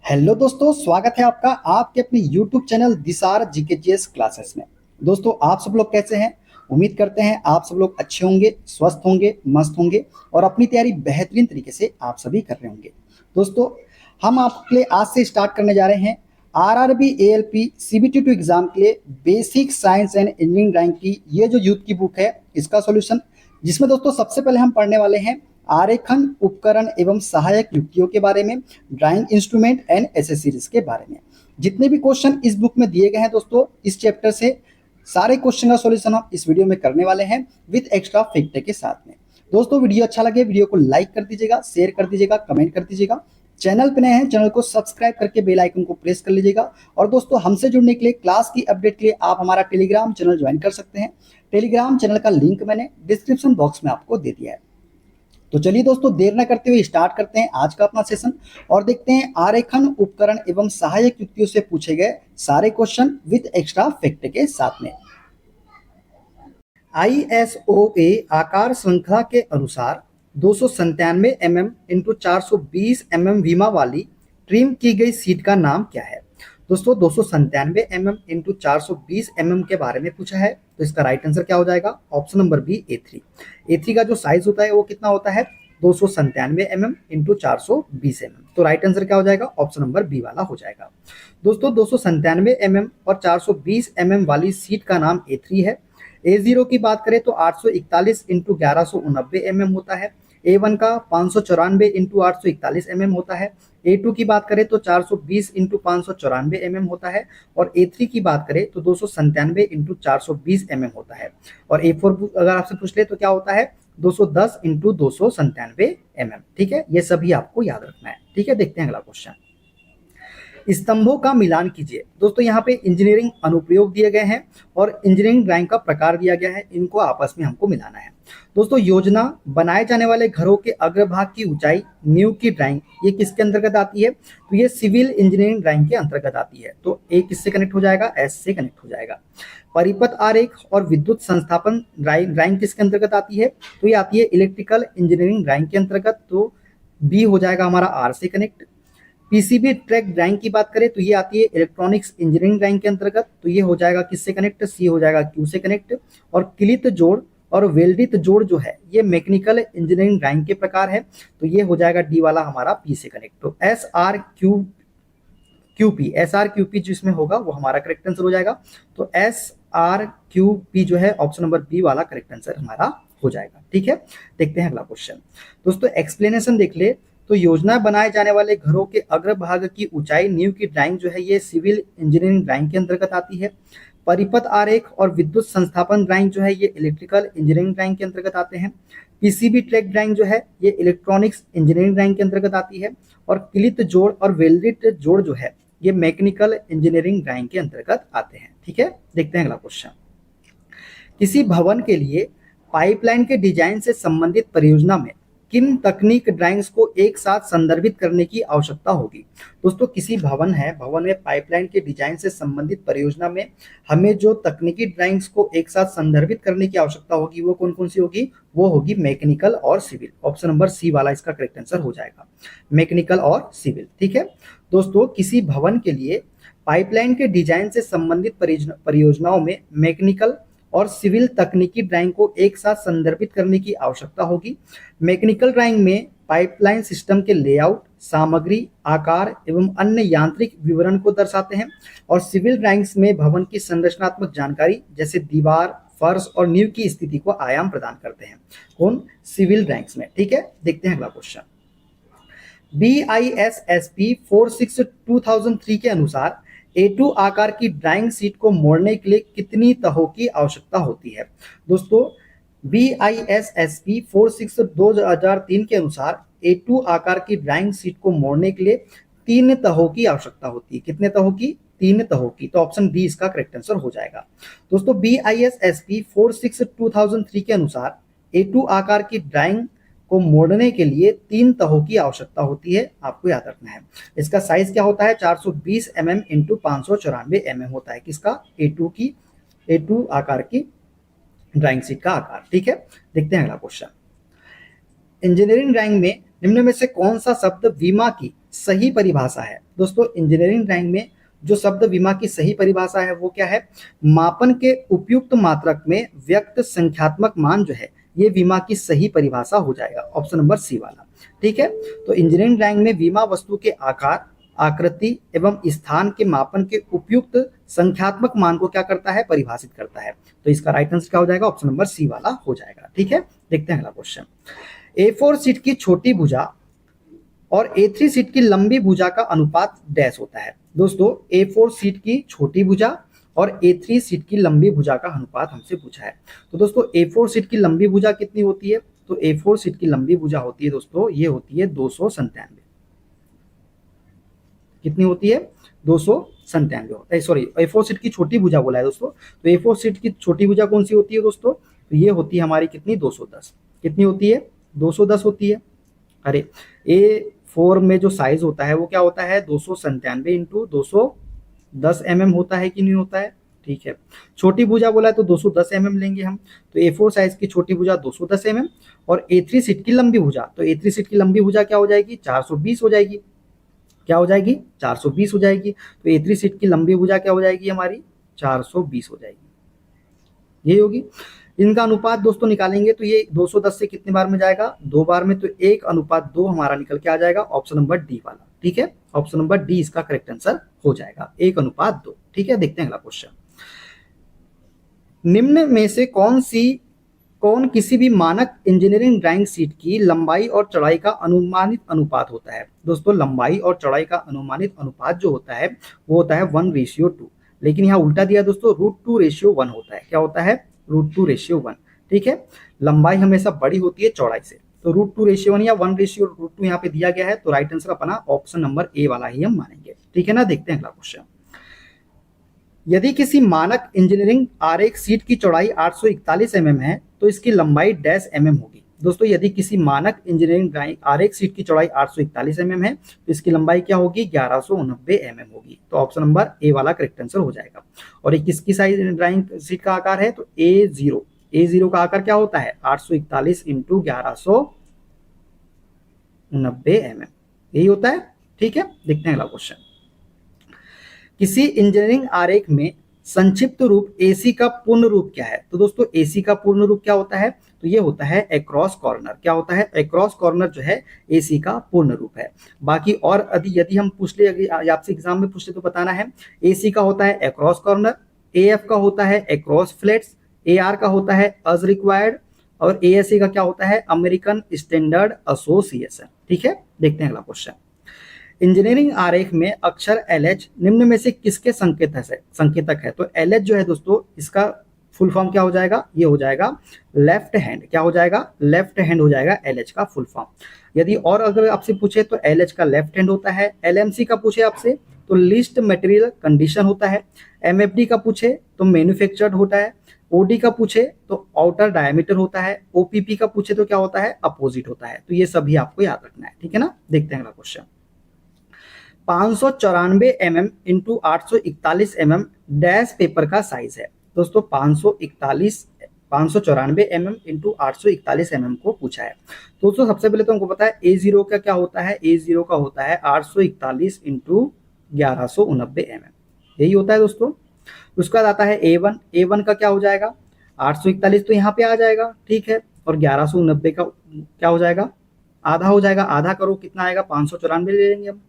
Hello दोस्तों, स्वागत है आपका आपके अपने YouTube चैनल दिसार जीकेजीएस क्लासेस में। दोस्तों, आप सब लोग कैसे हैं? उम्मीद करते हैं आप सब लोग अच्छे होंगे, स्वस्थ होंगे, मस्त होंगे और अपनी तैयारी बेहतरीन तरीके से आप सभी कर रहे होंगे। दोस्तों, हम आपके लिए आज से स्टार्ट करने जा रहे हैं आरआरबी एएलपी सीबीटी 2 एग्जाम के लिए basic science and engineering drawing की ये जो यूथ की बुक है इसका सॉल्यूशन, जिसमें दोस्तों सबसे पहले हम पढ़ने वाले हैं आरेखन उपकरण एवं सहायक युक्तियों के बारे में, ड्राइंग इंस्ट्रूमेंट एंड एसेसरीज के बारे में। जितने भी क्वेश्चन इस बुक में दिए गए हैं दोस्तों, इस चैप्टर से सारे क्वेश्चन का सॉल्यूशन हम इस वीडियो में करने वाले हैं विद एक्स्ट्रा फैक्ट के साथ में। दोस्तों, वीडियो अच्छा लगे वीडियो को लाइक कर दीजिएगा, शेयर कर दीजिएगा, कमेंट कर दीजिएगा। चैनल पे नए हैं चैनल को सब्सक्राइब करके बेल आइकन को प्रेस कर लीजिएगा। और दोस्तों, हमसे जुड़ने के लिए, क्लास की अपडेट के लिए आप हमारा टेलीग्राम चैनल ज्वाइन कर सकते हैं। टेलीग्राम चैनल का लिंक मैंने डिस्क्रिप्शन बॉक्स में आपको दे दिया है। तो चलिए दोस्तों, देर न करते हुए स्टार्ट करते हैं आज का अपना सेशन और देखते हैं आरेखन उपकरण एवं सहायक युक्तियों से पूछे गए सारे क्वेश्चन विद एक्स्ट्रा फैक्ट के साथ में। ISOA आकार श्रृंखला के अनुसार 297 mm इंटू 420 mm वीमा वाली ट्रिम की गई सीट का नाम क्या है? दोस्तों, 297 mm इंटू 420 mm के बारे में पूछा है, तो इसका राइट आंसर क्या हो जाएगा? Option number B A3। A3 का जो साइज होता है वो कितना होता है? 297 mm इंटू 420 mm। तो राइट आंसर क्या हो जाएगा? ऑप्शन नंबर बी वाला हो जाएगा। दोस्तों, 297 mm और 420 mm वाली सीट का नाम A3 है। A0 की बात करें तो 841 इंटू 1189 mm होता है। A1 का 594 इंटू 841 mm होता है। A2 की बात करें तो 420 इंटू 594 mm होता है। और A3 की बात करें तो 297 इंटू 420 mm होता है। और A4 अगर आपसे पूछ ले तो क्या होता है? 210 इंटू 297 mm। ठीक है, ये सभी आपको याद रखना है। ठीक है, देखते हैं अगला क्वेश्चन। स्तंभों का मिलान कीजिए। दोस्तों, यहाँ पे इंजीनियरिंग अनुप्रयोग दिए गए हैं और इंजीनियरिंग ड्राइंग का प्रकार दिया गया है, इनको आपस में हमको मिलाना है। दोस्तों, योजना बनाए जाने वाले घरों के अग्रभाग की ऊंचाई नींव की ड्राइंग ये किसके अंतर्गत आती है? तो ये सिविल इंजीनियरिंग ड्राइंग के अंतर्गत आती है। तो ए किससे कनेक्ट हो जाएगा? एस से कनेक्ट हो जाएगा। परिपथ आरेख और विद्युत संस्थापन ड्राइंग किसके अंतर्गत आती है? तो ये आती है इलेक्ट्रिकल इंजीनियरिंग ड्राइंग के अंतर्गत। तो बी हो जाएगा हमारा आर से कनेक्ट। पीसीबी ट्रैक ड्राइंग की बात करें तो ये आती है इलेक्ट्रॉनिक्स इंजीनियरिंग ड्राइंग के अंतर्गत। तो ये हो जाएगा किससे कनेक्ट? सी हो जाएगा क्यू से कनेक्ट। और क्लित जोड़ और वेल्डित जोड़ जो है ये मैकेनिकल इंजीनियरिंग ड्राइंग के प्रकार है। तो ये हो जाएगा डी वाला हमारा पी से कनेक्ट। तो SRQP जिसमें होगा वो हमारा करेक्ट आंसर हो जाएगा। तो SRQP जो है ऑप्शन नंबर बी वाला करेक्ट आंसर हमारा हो जाएगा। ठीक है, देखते हैं अगला क्वेश्चन। दोस्तों, एक्सप्लेनेशन देख ले तो योजना बनाए जाने वाले घरों के अग्रभाग की ऊंचाई नींव की ड्राइंग जो है ये सिविल इंजीनियरिंग ड्राइंग के अंतर्गत आती है। परिपथ आरेख और विद्युत संस्थापन ड्राइंग जो है ये इलेक्ट्रिकल इंजीनियरिंग ड्राइंग के अंतर्गत आते हैं। पीसीबी ट्रैक ड्राइंग जो है ये इलेक्ट्रॉनिक्स इंजीनियरिंग ड्राइंग के अंतर्गत आती है। और क्लित जोड़ और वेल्डित जोड़ जो है ये मैकेनिकल इंजीनियरिंग ड्राइंग के अंतर्गत आते हैं। ठीक है, देखते हैं अगला क्वेश्चन। किसी भवन के लिए पाइपलाइन के डिजाइन से संबंधित परियोजना में किन तकनीक ड्राइंग्स को एक साथ संदर्भित करने की आवश्यकता होगी? दोस्तों, किसी भवन में पाइपलाइन के डिजाइन से संबंधित परियोजना में हमें जो तकनीकी ड्राइंग्स को एक साथ संदर्भित करने की आवश्यकता होगी वो कौन कौन सी होगी? वो होगी मैकेनिकल और सिविल। ऑप्शन नंबर सी वाला इसका करेक्ट आंसर हो जाएगा, मैकेनिकल और सिविल। ठीक है दोस्तों, किसी भवन के लिए पाइपलाइन के डिजाइन से संबंधित परियोजनाओं में मैकेनिकल और सिविल तकनीकी ड्राइंग को एक साथ संदर्भित करने की आवश्यकता होगी। मैकेनिकल ड्राइंग में पाइपलाइन सिस्टम के लेआउट, सामग्री, आकार एवं अन्य यांत्रिक विवरण को दर्शाते हैं। और सिविल ड्राइंग्स में भवन की संरचनात्मक जानकारी जैसे दीवार, फर्श और नींव की स्थिति को आयाम प्रदान करते हैं। कौन? सिविल ड्राइंग्स में। ठीक है, देखते हैं अगला क्वेश्चन। BISSP 46/2003 के अनुसार A2 आकार की ड्राइंग शीट को मोड़ने के लिए कितनी तहों की आवश्यकता होती है? दोस्तों, BISSP 46/2003 के अनुसार A2 आकार की ड्राइंग शीट को मोड़ने के लिए 3 तहों की आवश्यकता होती है। कितने तहों की? 3 तहों की। तो ऑप्शन डी इसका करेक्ट आंसर हो जाएगा। दोस्तों, BISSP 46/2003 के अनुसार A2 आकार की ड्राइंग को मोड़ने के लिए 3 तहों की आवश्यकता होती है, आपको याद रखना है। इसका साइज क्या होता है? 420 mm इंटू 594 mm होता है। किसका? A2 आकार की ड्राइंग शीट का आकार। ठीक है, देखते हैं अगला क्वेश्चन। इंजीनियरिंग ड्राइंग में निम्न में से कौन सा शब्द विमा की सही परिभाषा है? दोस्तों इंजीनियरिंग ड्राइंग में जो शब्द विमा की सही परिभाषा है वो क्या है? मापन के उपयुक्त मात्रक में व्यक्त संख्यात्मक मान जो है ये विमा की सही परिभाषा हो जाएगा, ऑप्शन नंबर सी वाला। ठीक है, तो इंजीनियरिंग ड्राइंग में विमा वस्तु के आकार, आकृति एवं स्थान के मापन के उपयुक्त संख्यात्मक मान को क्या करता है? परिभाषित करता है। तो इसका राइट आंसर क्या हो जाएगा? ऑप्शन नंबर सी वाला हो जाएगा। ठीक है, देखते हैं अगला क्वेश्चन। A4 शीट की छोटी भुजा और A3 शीट की लंबी भुजा का अनुपात डैश होता है। दोस्तों A4 शीट की छोटी भुजा और A3 शीट की लंबी भुजा का अनुपात हमसे पूछा है। तो दोस्तों A4 शीट की लंबी भुजा कितनी होती है? तो A4 शीट की लंबी भुजा होती है दोस्तों, ये होती है 297। कितनी होती है? 297 होता है। सॉरी, A4 शीट की छोटी भुजा बोला है दोस्तों। तो A4 शीट की छोटी भुजा कौन सी होती है दोस्तों? तो ये होती है हमारी कितनी? 210। कितनी होती है? 210 होती है। अरे A4 में जो साइज होता है वो क्या होता है? 297 इंटू 210 mm होता है कि नहीं होता है? ठीक है, छोटी भुजा बोला है तो 210 mm लेंगे हम। तो A4 साइज की छोटी भुजा 210 mm और A3 शीट की लंबी भुजा, तो A3 शीट की लंबी भुजा क्या हो जाएगी? 420 हो जाएगी। क्या हो जाएगी? 420 हो जाएगी। तो A3 शीट की लंबी भुजा क्या हो जाएगी हमारी? 420 हो जाएगी। ये होगी। इनका अनुपात दोस्तों निकालेंगे तो ये 210 से कितने बार में जाएगा? 2 बार में, तो 1:2 हमारा निकल के आ जाएगा, ऑप्शन नंबर डी वाला। ठीक है, ऑप्शन नंबर डी इसका करेक्ट आंसर हो जाएगा, 1:2। ठीक है, देखते हैं अगला क्वेश्चन। निम्न में से कौन किसी भी मानक इंजीनियरिंग ड्राइंग शीट की लंबाई और चौड़ाई का अनुमानित अनुपात होता है? दोस्तों लंबाई और चौड़ाई का अनुमानित अनुपात जो होता है वो होता है 1:2, लेकिन यहाँ उल्टा दिया दोस्तों, √2:1 होता है। क्या होता है? √2:1। ठीक है, लंबाई हमेशा बड़ी होती है चौड़ाई से, तो √2:1 या 1:√2 यहाँ पे दिया गया है, तो राइट आंसर अपना ऑप्शन नंबर ए वाला ही हम मानेंगे। ठीक है ना, देखते हैं अगला क्वेश्चन। यदि किसी मानक इंजीनियरिंग आरेख शीट की चौड़ाई 841 mm है तो इसकी लंबाई डैश mm होगी। दोस्तों यदि किसी मानक इंजीनियरिंग ड्राइंग आरेख शीट की चौड़ाई 841 mm है तो इसकी लंबाई क्या होगी? 1190 mm होगी। तो ऑप्शन नंबर ए वाला करेक्ट आंसर हो जाएगा। और ये किसकी साइज ड्राइंग शीट का आकार है? तो A0 का आकार क्या होता है? 841 इंटू 1190 mm, यही होता है। ठीक है, देखते हैं अगला क्वेश्चन। किसी इंजीनियरिंग आरेख में संक्षिप्त रूप AC का पूर्ण रूप क्या है? तो दोस्तों AC का पूर्ण रूप क्या होता है? तो ये होता है अक्रॉस कॉर्नर। क्या होता है? अक्रॉस कॉर्नर जो है AC का पूर्ण रूप है। बाकी और यदि हम पूछ ले, आपसे एग्जाम में पूछ ले तो बताना है। AC का होता है अक्रॉस कॉर्नर, AF का होता है अक्रॉस फ्लैट्स, AR का होता है अज रिक्वायर्ड और ASA का क्या होता है? American standard association. ठीक है, देखते हैं अगला क्वेश्चन। इंजीनियरिंग आरेख में अक्षर LH निम्न में से किसके संकेतक है? तो LH जो है दोस्तों इसका फुल फॉर्म क्या हो जाएगा? ये हो जाएगा लेफ्ट हैंड। क्या हो जाएगा? लेफ्ट हैंड हो जाएगा LH का फुल फॉर्म। यदि और अगर आपसे पूछे तो LH का लेफ्ट हैंड होता है। LMC का पूछे आपसे तो लिस्ट मटेरियल कंडीशन होता है। MFD का पूछे तो मैन्युफैक्चर्ड होता है। OD का पूछे तो आउटर डायमीटर होता है। OPP का पूछे तो क्या होता है? अपोजिट होता है। तो ये सभी आपको याद रखना है। ठीक है ना, देखते हैं अगला question. 594 mm into 841 mm dash paper का साइज है। दोस्तों 594 mm इंटू 841 mm को पूछा है। दोस्तों सबसे पहले तो हमको पता है A0 का क्या होता है? A0 का होता है 841 इंटू 1190 mm, यही होता है दोस्तों। उसके बाद आता है A1 का क्या हो जाएगा? 841 तो यहाँ पे आ जाएगा, ठीक है, और 1190 का क्या हो जाएगा? आधा हो जाएगा। आधा करो कितना आएगा? 594 ले लेंगे हम।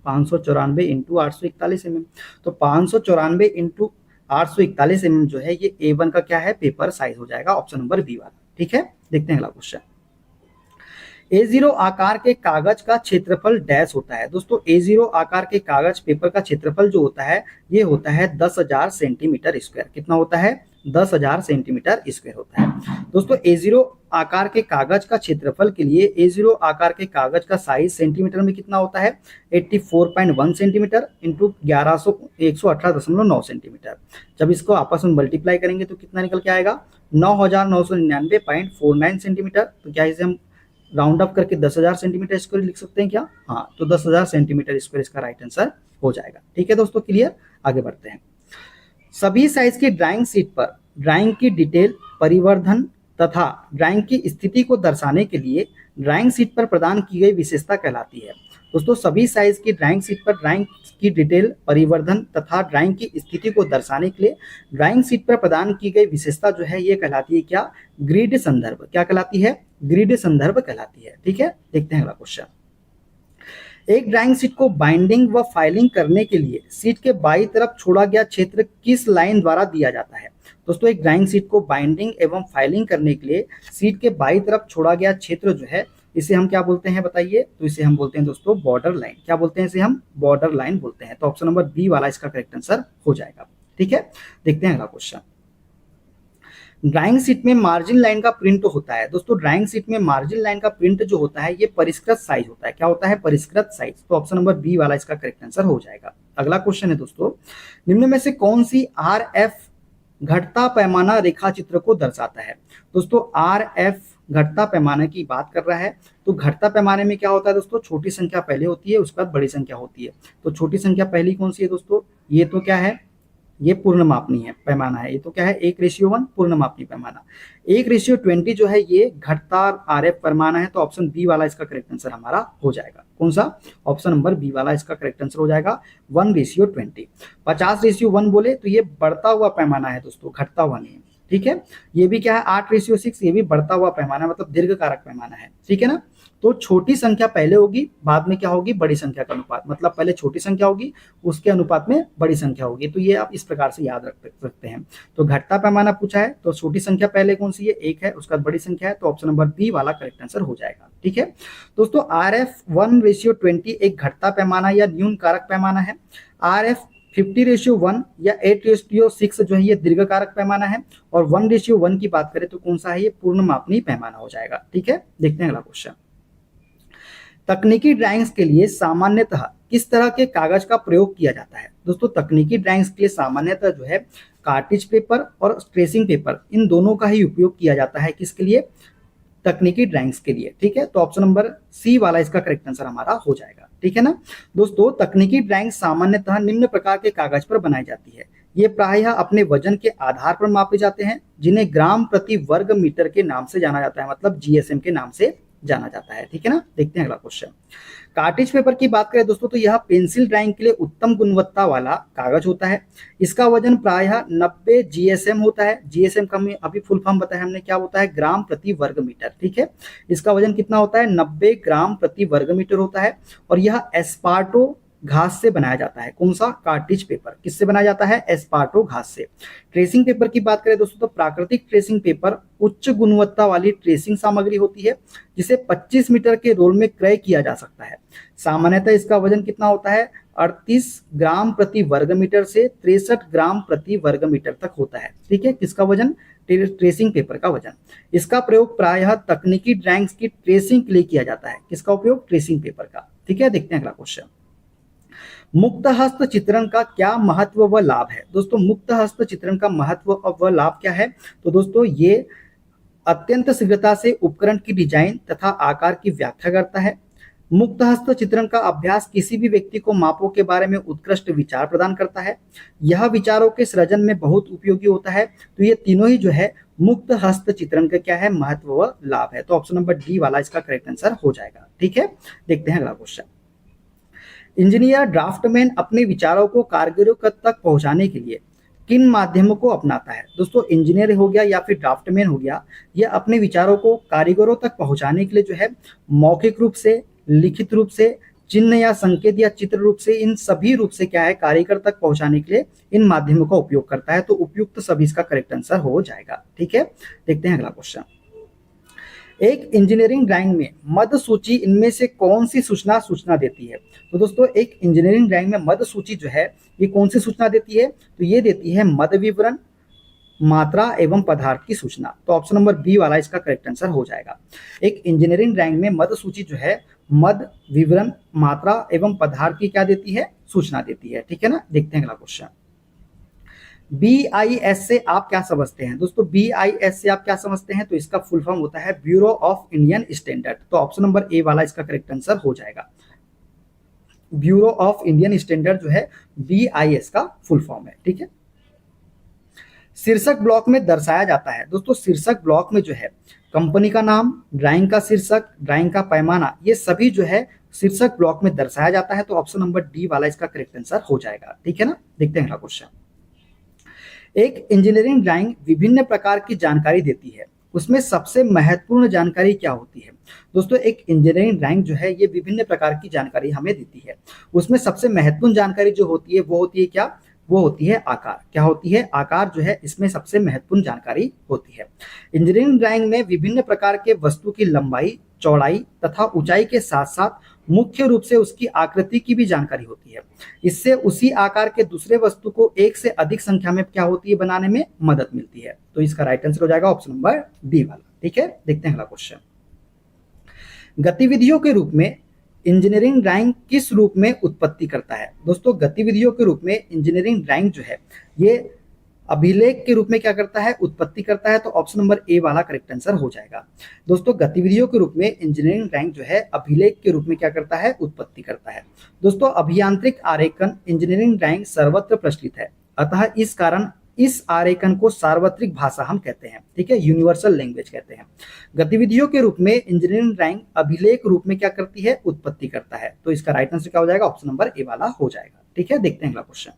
594 इंटू 841 mm, तो 594 इंटू 841 mm जो है ये A1 का क्या है? पेपर साइज हो जाएगा, ऑप्शन नंबर बी वाला। ठीक है, देखते हैं अगला क्वेश्चन। A0 आकार के कागज का क्षेत्रफल डैश होता है। दोस्तों A0 आकार के कागज पेपर का क्षेत्रफल जो होता है ये होता है 10,000 सेंटीमीटर स्क्वायर। कितना होता है? 10,000 सेंटीमीटर स्क्वायर होता है। दोस्तों A0 आकार के कागज का क्षेत्रफल के लिए A0 आकार के कागज का साइज सेंटीमीटर में कितना होता है? 84.1 सेंटीमीटर इंटू 118.9 सेंटीमीटर। जब इसको आपस में मल्टीप्लाई करेंगे तो कितना निकल के आएगा? 9,999.49 सेंटीमीटर। तो क्या इसे हम राउंड अप करके 10,000 सेंटीमीटर स्क्वायर लिख सकते हैं क्या? हाँ, तो 10,000 सेंटीमीटर स्क्वायर इसका राइट आंसर हो जाएगा। ठीक है दोस्तों, क्लियर? आगे बढ़ते हैं। सभी साइज की ड्राइंग शीट पर ड्राइंग की डिटेल, परिवर्धन तथा ड्राइंग की स्थिति को दर्शाने के लिए ड्राइंग शीट पर प्रदान की गई विशेषता कहलाती है? दोस्तों सभी साइज की ड्राइंग शीट पर ड्राइंग की डिटेल, परिवर्धन तथा ड्राइंग की स्थिति को दर्शाने के लिए ड्राइंग शीट पर प्रदान की गई विशेषता जो है ये कहलाती है क्या? ग्रिड संदर्भ। क्या कहलाती है? ग्रिड संदर्भ कहलाती है। ठीक है, देखते हैं अगला क्वेश्चन। एक ड्राइंग शीट को बाइंडिंग व फाइलिंग करने के लिए शीट के बाईं तरफ छोड़ा गया क्षेत्र किस लाइन द्वारा दिया जाता है? दोस्तों एक ड्राइंग शीट को बाइंडिंग एवं फाइलिंग करने के लिए शीट के बाईं तरफ छोड़ा गया क्षेत्र जो है इसे हम क्या बोलते हैं बताइए? तो इसे हम बोलते हैं दोस्तों बॉर्डर लाइन। क्या बोलते हैं इसे? हम बॉर्डर लाइन बोलते हैं। तो ऑप्शन नंबर बी वाला इसका करेक्ट आंसर हो जाएगा। ठीक है, देखते हैं अगला क्वेश्चन। ड्राइंग शीट में मार्जिन लाइन का प्रिंट होता है। दोस्तों ड्राइंग शीट में मार्जिन लाइन का प्रिंट जो होता है ये परिष्कृत साइज होता है। क्या होता है? परिष्कृत साइज। तो ऑप्शन नंबर बी वाला इसका करेक्ट आंसर हो जाएगा। अगला क्वेश्चन है दोस्तों, निम्न में से कौन सी RF घटता पैमाना रेखा चित्र को दर्शाता है? दोस्तों RF घटता पैमाने की बात कर रहा है। तो घटता पैमाने में क्या होता है दोस्तों? छोटी संख्या पहले होती है, उसके बाद बड़ी संख्या होती है। तो छोटी संख्या पहली कौन सी है दोस्तों? ये तो क्या है? ये पूर्ण मापनी है पैमाना है। ये तो क्या है? 1:1 पूर्ण मापनी पैमाना। 1:20 जो है ये घटता RF पैमाना है। तो ऑप्शन बी वाला इसका करेक्ट आंसर हमारा हो जाएगा। कौन सा? ऑप्शन नंबर बी वाला इसका करेक्ट आंसर हो जाएगा 1:20। 50:1 बोले तो ये बढ़ता हुआ पैमाना है दोस्तों, घटता हुआ नहीं है। ठीक है, ये भी क्या है? 8:6, ये भी बढ़ता हुआ पैमाना मतलब दीर्घ कारक पैमाना है। ठीक है ना? तो छोटी संख्या पहले होगी, बाद में क्या होगी? बड़ी संख्या का अनुपात। मतलब पहले छोटी संख्या होगी, उसके अनुपात में बड़ी संख्या होगी। तो ये आप इस प्रकार से याद रख सकते हैं। तो घटता पैमाना पूछा है तो छोटी संख्या पहले कौन सी है? 1 है, उसका बड़ी संख्या है। तो ऑप्शन नंबर बी वाला करेक्ट आंसर हो जाएगा। ठीक है दोस्तों, RF 1:20 एक घटता पैमाना या न्यून कारक पैमाना है। RF 50:1 या 8:6 जो है ये दीर्घ कारक पैमाना है। और 1:1 की बात करें तो कौन सा है? ये पूर्ण मापनी पैमाना हो जाएगा। ठीक है, देखते हैं अगला क्वेश्चन। तकनीकी ड्राइंग्स के लिए सामान्यतः किस तरह के कागज का प्रयोग किया जाता है? दोस्तों तकनीकी ड्राइंग्स के लिए सामान्यतः जो है कार्टिज पेपर और ट्रेसिंग पेपर, इन दोनों का ही उपयोग किया जाता है। किसके लिए? तकनीकी ड्राइंग्स के लिए। ठीक है, तो ऑप्शन नंबर सी वाला इसका करेक्ट आंसर हमारा हो जाएगा। ठीक है ना दोस्तों, तकनीकी ड्राइंग सामान्यतः निम्न प्रकार के कागज पर बनाई जाती है। ये प्रायः अपने वजन के आधार पर मापे जाते हैं, जिन्हें ग्राम प्रति वर्ग मीटर के नाम से जाना जाता है, मतलब GSM के नाम से जाना जाता है। ठीक है ना, देखते हैं अगला क्वेश्चन। कार्टिज पेपर की बात करें दोस्तों तो यह पेंसिल ड्राइंग के लिए उत्तम गुणवत्ता वाला कागज होता है। इसका वजन प्रायः 90 GSM होता है। GSM का अभी फुल फॉर्म बताया हमने, क्या होता है? ग्राम प्रति वर्ग मीटर। ठीक है, इसका वजन कितना होता है? 90 ग्राम प्रति वर्ग मीटर होता है। और यह एस्पार्टो घास से बनाया जाता है। कौन सा? Cartridge paper. किससे बनाया जाता है? एस्पार्टो घास से। ट्रेसिंग पेपर की बात करें दोस्तों तो प्राकृतिक ट्रेसिंग पेपर उच्च गुणवत्ता वाली ट्रेसिंग सामग्री होती है, जिसे 25 मीटर के रोल में क्रय किया जा सकता है। सामान्यतः इसका वजन कितना होता है? 38 ग्राम प्रति वर्ग मीटर से 63 ग्राम प्रति वर्ग मीटर तक होता है। ठीक है, किसका वजन? ट्रेसिंग पेपर का वजन। इसका प्रयोग प्रायः तकनीकी ड्राइंग्स की ट्रेसिंग के लिए किया जाता है। किसका उपयोग? ट्रेसिंग पेपर का। ठीक है, देखते हैं अगला क्वेश्चन। मुक्त हस्त चित्रण का क्या महत्व व लाभ है? दोस्तों मुक्त हस्त चित्रण का महत्व और व लाभ क्या है? तो दोस्तों ये अत्यंत शीघ्रता से उपकरण की डिजाइन तथा आकार की व्याख्या करता है। मुक्त हस्त चित्रण का अभ्यास किसी भी व्यक्ति को मापों के बारे में उत्कृष्ट विचार प्रदान करता है। यह विचारों के सृजन में बहुत उपयोगी होता है। तो ये तीनों ही जो है मुक्त हस्त चित्रण का क्या है? महत्व व लाभ है। तो ऑप्शन नंबर डी वाला इसका करेक्ट आंसर हो जाएगा। ठीक है, देखते हैं अगला क्वेश्चन। इंजीनियर ड्राफ्टमैन अपने विचारों को कारीगरों तक पहुंचाने के लिए किन माध्यमों को अपनाता है? दोस्तों इंजीनियर हो गया या फिर ड्राफ्टमैन हो गया, यह अपने विचारों को कारीगरों तक पहुंचाने के लिए जो है मौखिक रूप से, लिखित रूप से, चिन्ह या संकेत या चित्र रूप से, इन सभी रूप से क्या है कारीगर तक पहुंचाने के लिए इन माध्यमों का उपयोग करता है। तो उपयुक्त सभी इसका करेक्ट आंसर हो जाएगा। ठीक है, देखते हैं अगला क्वेश्चन। एक इंजीनियरिंग ड्राइंग में मद सूची इनमें से कौन सी सूचना देती है? तो दोस्तों एक इंजीनियरिंग ड्राइंग में मद सूची जो है ये कौन सी सूचना देती है? तो ये देती है मद विवरण, मात्रा एवं पदार्थ की सूचना। तो ऑप्शन नंबर बी वाला इसका करेक्ट आंसर हो जाएगा। एक इंजीनियरिंग ड्राइंग में मद सूची जो है मद विवरण, मात्रा एवं पदार्थ की क्या देती है? सूचना देती है। ठीक है ना, देखते हैं अगला क्वेश्चन। BIS से आप क्या समझते हैं? दोस्तों BIS से आप क्या समझते हैं? तो इसका फुल फॉर्म होता है ब्यूरो ऑफ इंडियन स्टैंडर्ड। तो ऑप्शन नंबर ए वाला इसका करेक्ट आंसर हो जाएगा। ब्यूरो ऑफ इंडियन स्टैंडर्ड जो है BIS का फुल फॉर्म है। ठीक है, शीर्षक ब्लॉक में दर्शाया जाता है। दोस्तों शीर्षक ब्लॉक में जो है कंपनी का नाम, ड्राइंग का शीर्षक, ड्राइंग का पैमाना, ये सभी जो है शीर्षक ब्लॉक में दर्शाया जाता है। तो ऑप्शन नंबर डी वाला इसका करेक्ट आंसर हो जाएगा। ठीक है ना, देखते हैं अगला क्वेश्चन। एक इंजीनियरिंग ड्राइंग विभिन्न प्रकार की जानकारी देती है, उसमें सबसे महत्वपूर्ण जानकारी क्या होती है? दोस्तों एक इंजीनियरिंग ड्राइंग जो है ये विभिन्न प्रकार की जानकारी हमें देती है, उसमें सबसे महत्वपूर्ण जानकारी जो होती है वो होती है क्या? वो होती है आकार। क्या होती है? आकार जो है इसमें सबसे महत्वपूर्ण जानकारी होती है। इंजीनियरिंग ड्राइंग में विभिन्न प्रकार के वस्तु की लंबाई, चौड़ाई तथा ऊंचाई के साथ साथ मुख्य रूप से उसकी आकृति की भी जानकारी होती है। इससे उसी आकार के दूसरे वस्तु को एक से अधिक संख्या में क्या होती है? बनाने में मदद मिलती है। तो इसका राइट आंसर हो जाएगा ऑप्शन नंबर डी वाला। ठीक है, देखते हैं अगला क्वेश्चन। गतिविधियों के रूप में इंजीनियरिंग ड्राइंग किस रूप में उत्पत्ति करता है? दोस्तों गतिविधियों के रूप में इंजीनियरिंग ड्राइंग जो है ये अभिलेख के रूप में क्या करता है? उत्पत्ति करता है। तो ऑप्शन नंबर ए वाला करेक्ट आंसर हो जाएगा। दोस्तों गतिविधियों के रूप में इंजीनियरिंग ड्राइंग जो है अभिलेख के रूप में क्या करता है? उत्पत्ति करता है। दोस्तों अभियांत्रिक आरेखन इंजीनियरिंग ड्राइंग सर्वत्र प्रचलित है, अतः इस कारण इस आरेखन को सार्वत्रिक भाषा हम कहते हैं। ठीक है, यूनिवर्सल लैंग्वेज कहते हैं। गतिविधियों के रूप में इंजीनियरिंग ड्राइंग अभिलेख रूप में क्या करती है? उत्पत्ति करता है। तो इसका राइट आंसर क्या हो जाएगा? ऑप्शन नंबर ए वाला हो जाएगा। ठीक है, देखते हैं अगला क्वेश्चन।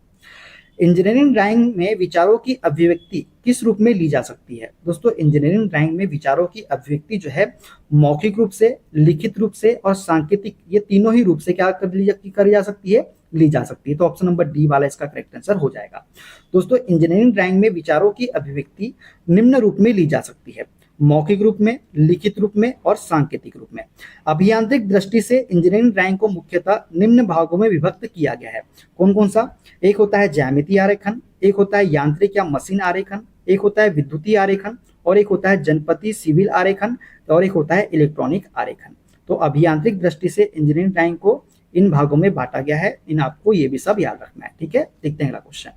इंजीनियरिंग ड्राइंग में विचारों की अभिव्यक्ति किस रूप में ली जा सकती है? दोस्तों इंजीनियरिंग ड्राइंग में विचारों की अभिव्यक्ति जो है मौखिक रूप से, लिखित रूप से और सांकेतिक, ये तीनों ही रूप से क्या करी जा सकती है? ली जा सकती है। तो ऑप्शन नंबर डी वाला इसका करेक्ट आंसर हो जाएगा। दोस्तों इंजीनियरिंग ड्राइंग में विचारों की अभिव्यक्ति निम्न रूप में ली जा सकती है, मौखिक रूप में, लिखित रूप में और सांकेतिक रूप में। अभियांत्रिक दृष्टि से इंजीनियरिंग ड्राइंग को मुख्यतः निम्न भागों में विभक्त किया गया है। कौन कौन सा? एक होता है ज्यामितीय आरेखन, एक होता है यांत्रिक या मशीन आरेखन, एक होता है विद्युतीय आरेखन और एक होता है जनपति सिविल आरेखन और एक होता है इलेक्ट्रॉनिक आरेखन। तो अभियांत्रिक दृष्टि से इंजीनियरिंग ड्राइंग को इन भागों में बांटा गया है। इन आपको ये भी सब याद रखना है। ठीक है, देखते हैं अगला क्वेश्चन।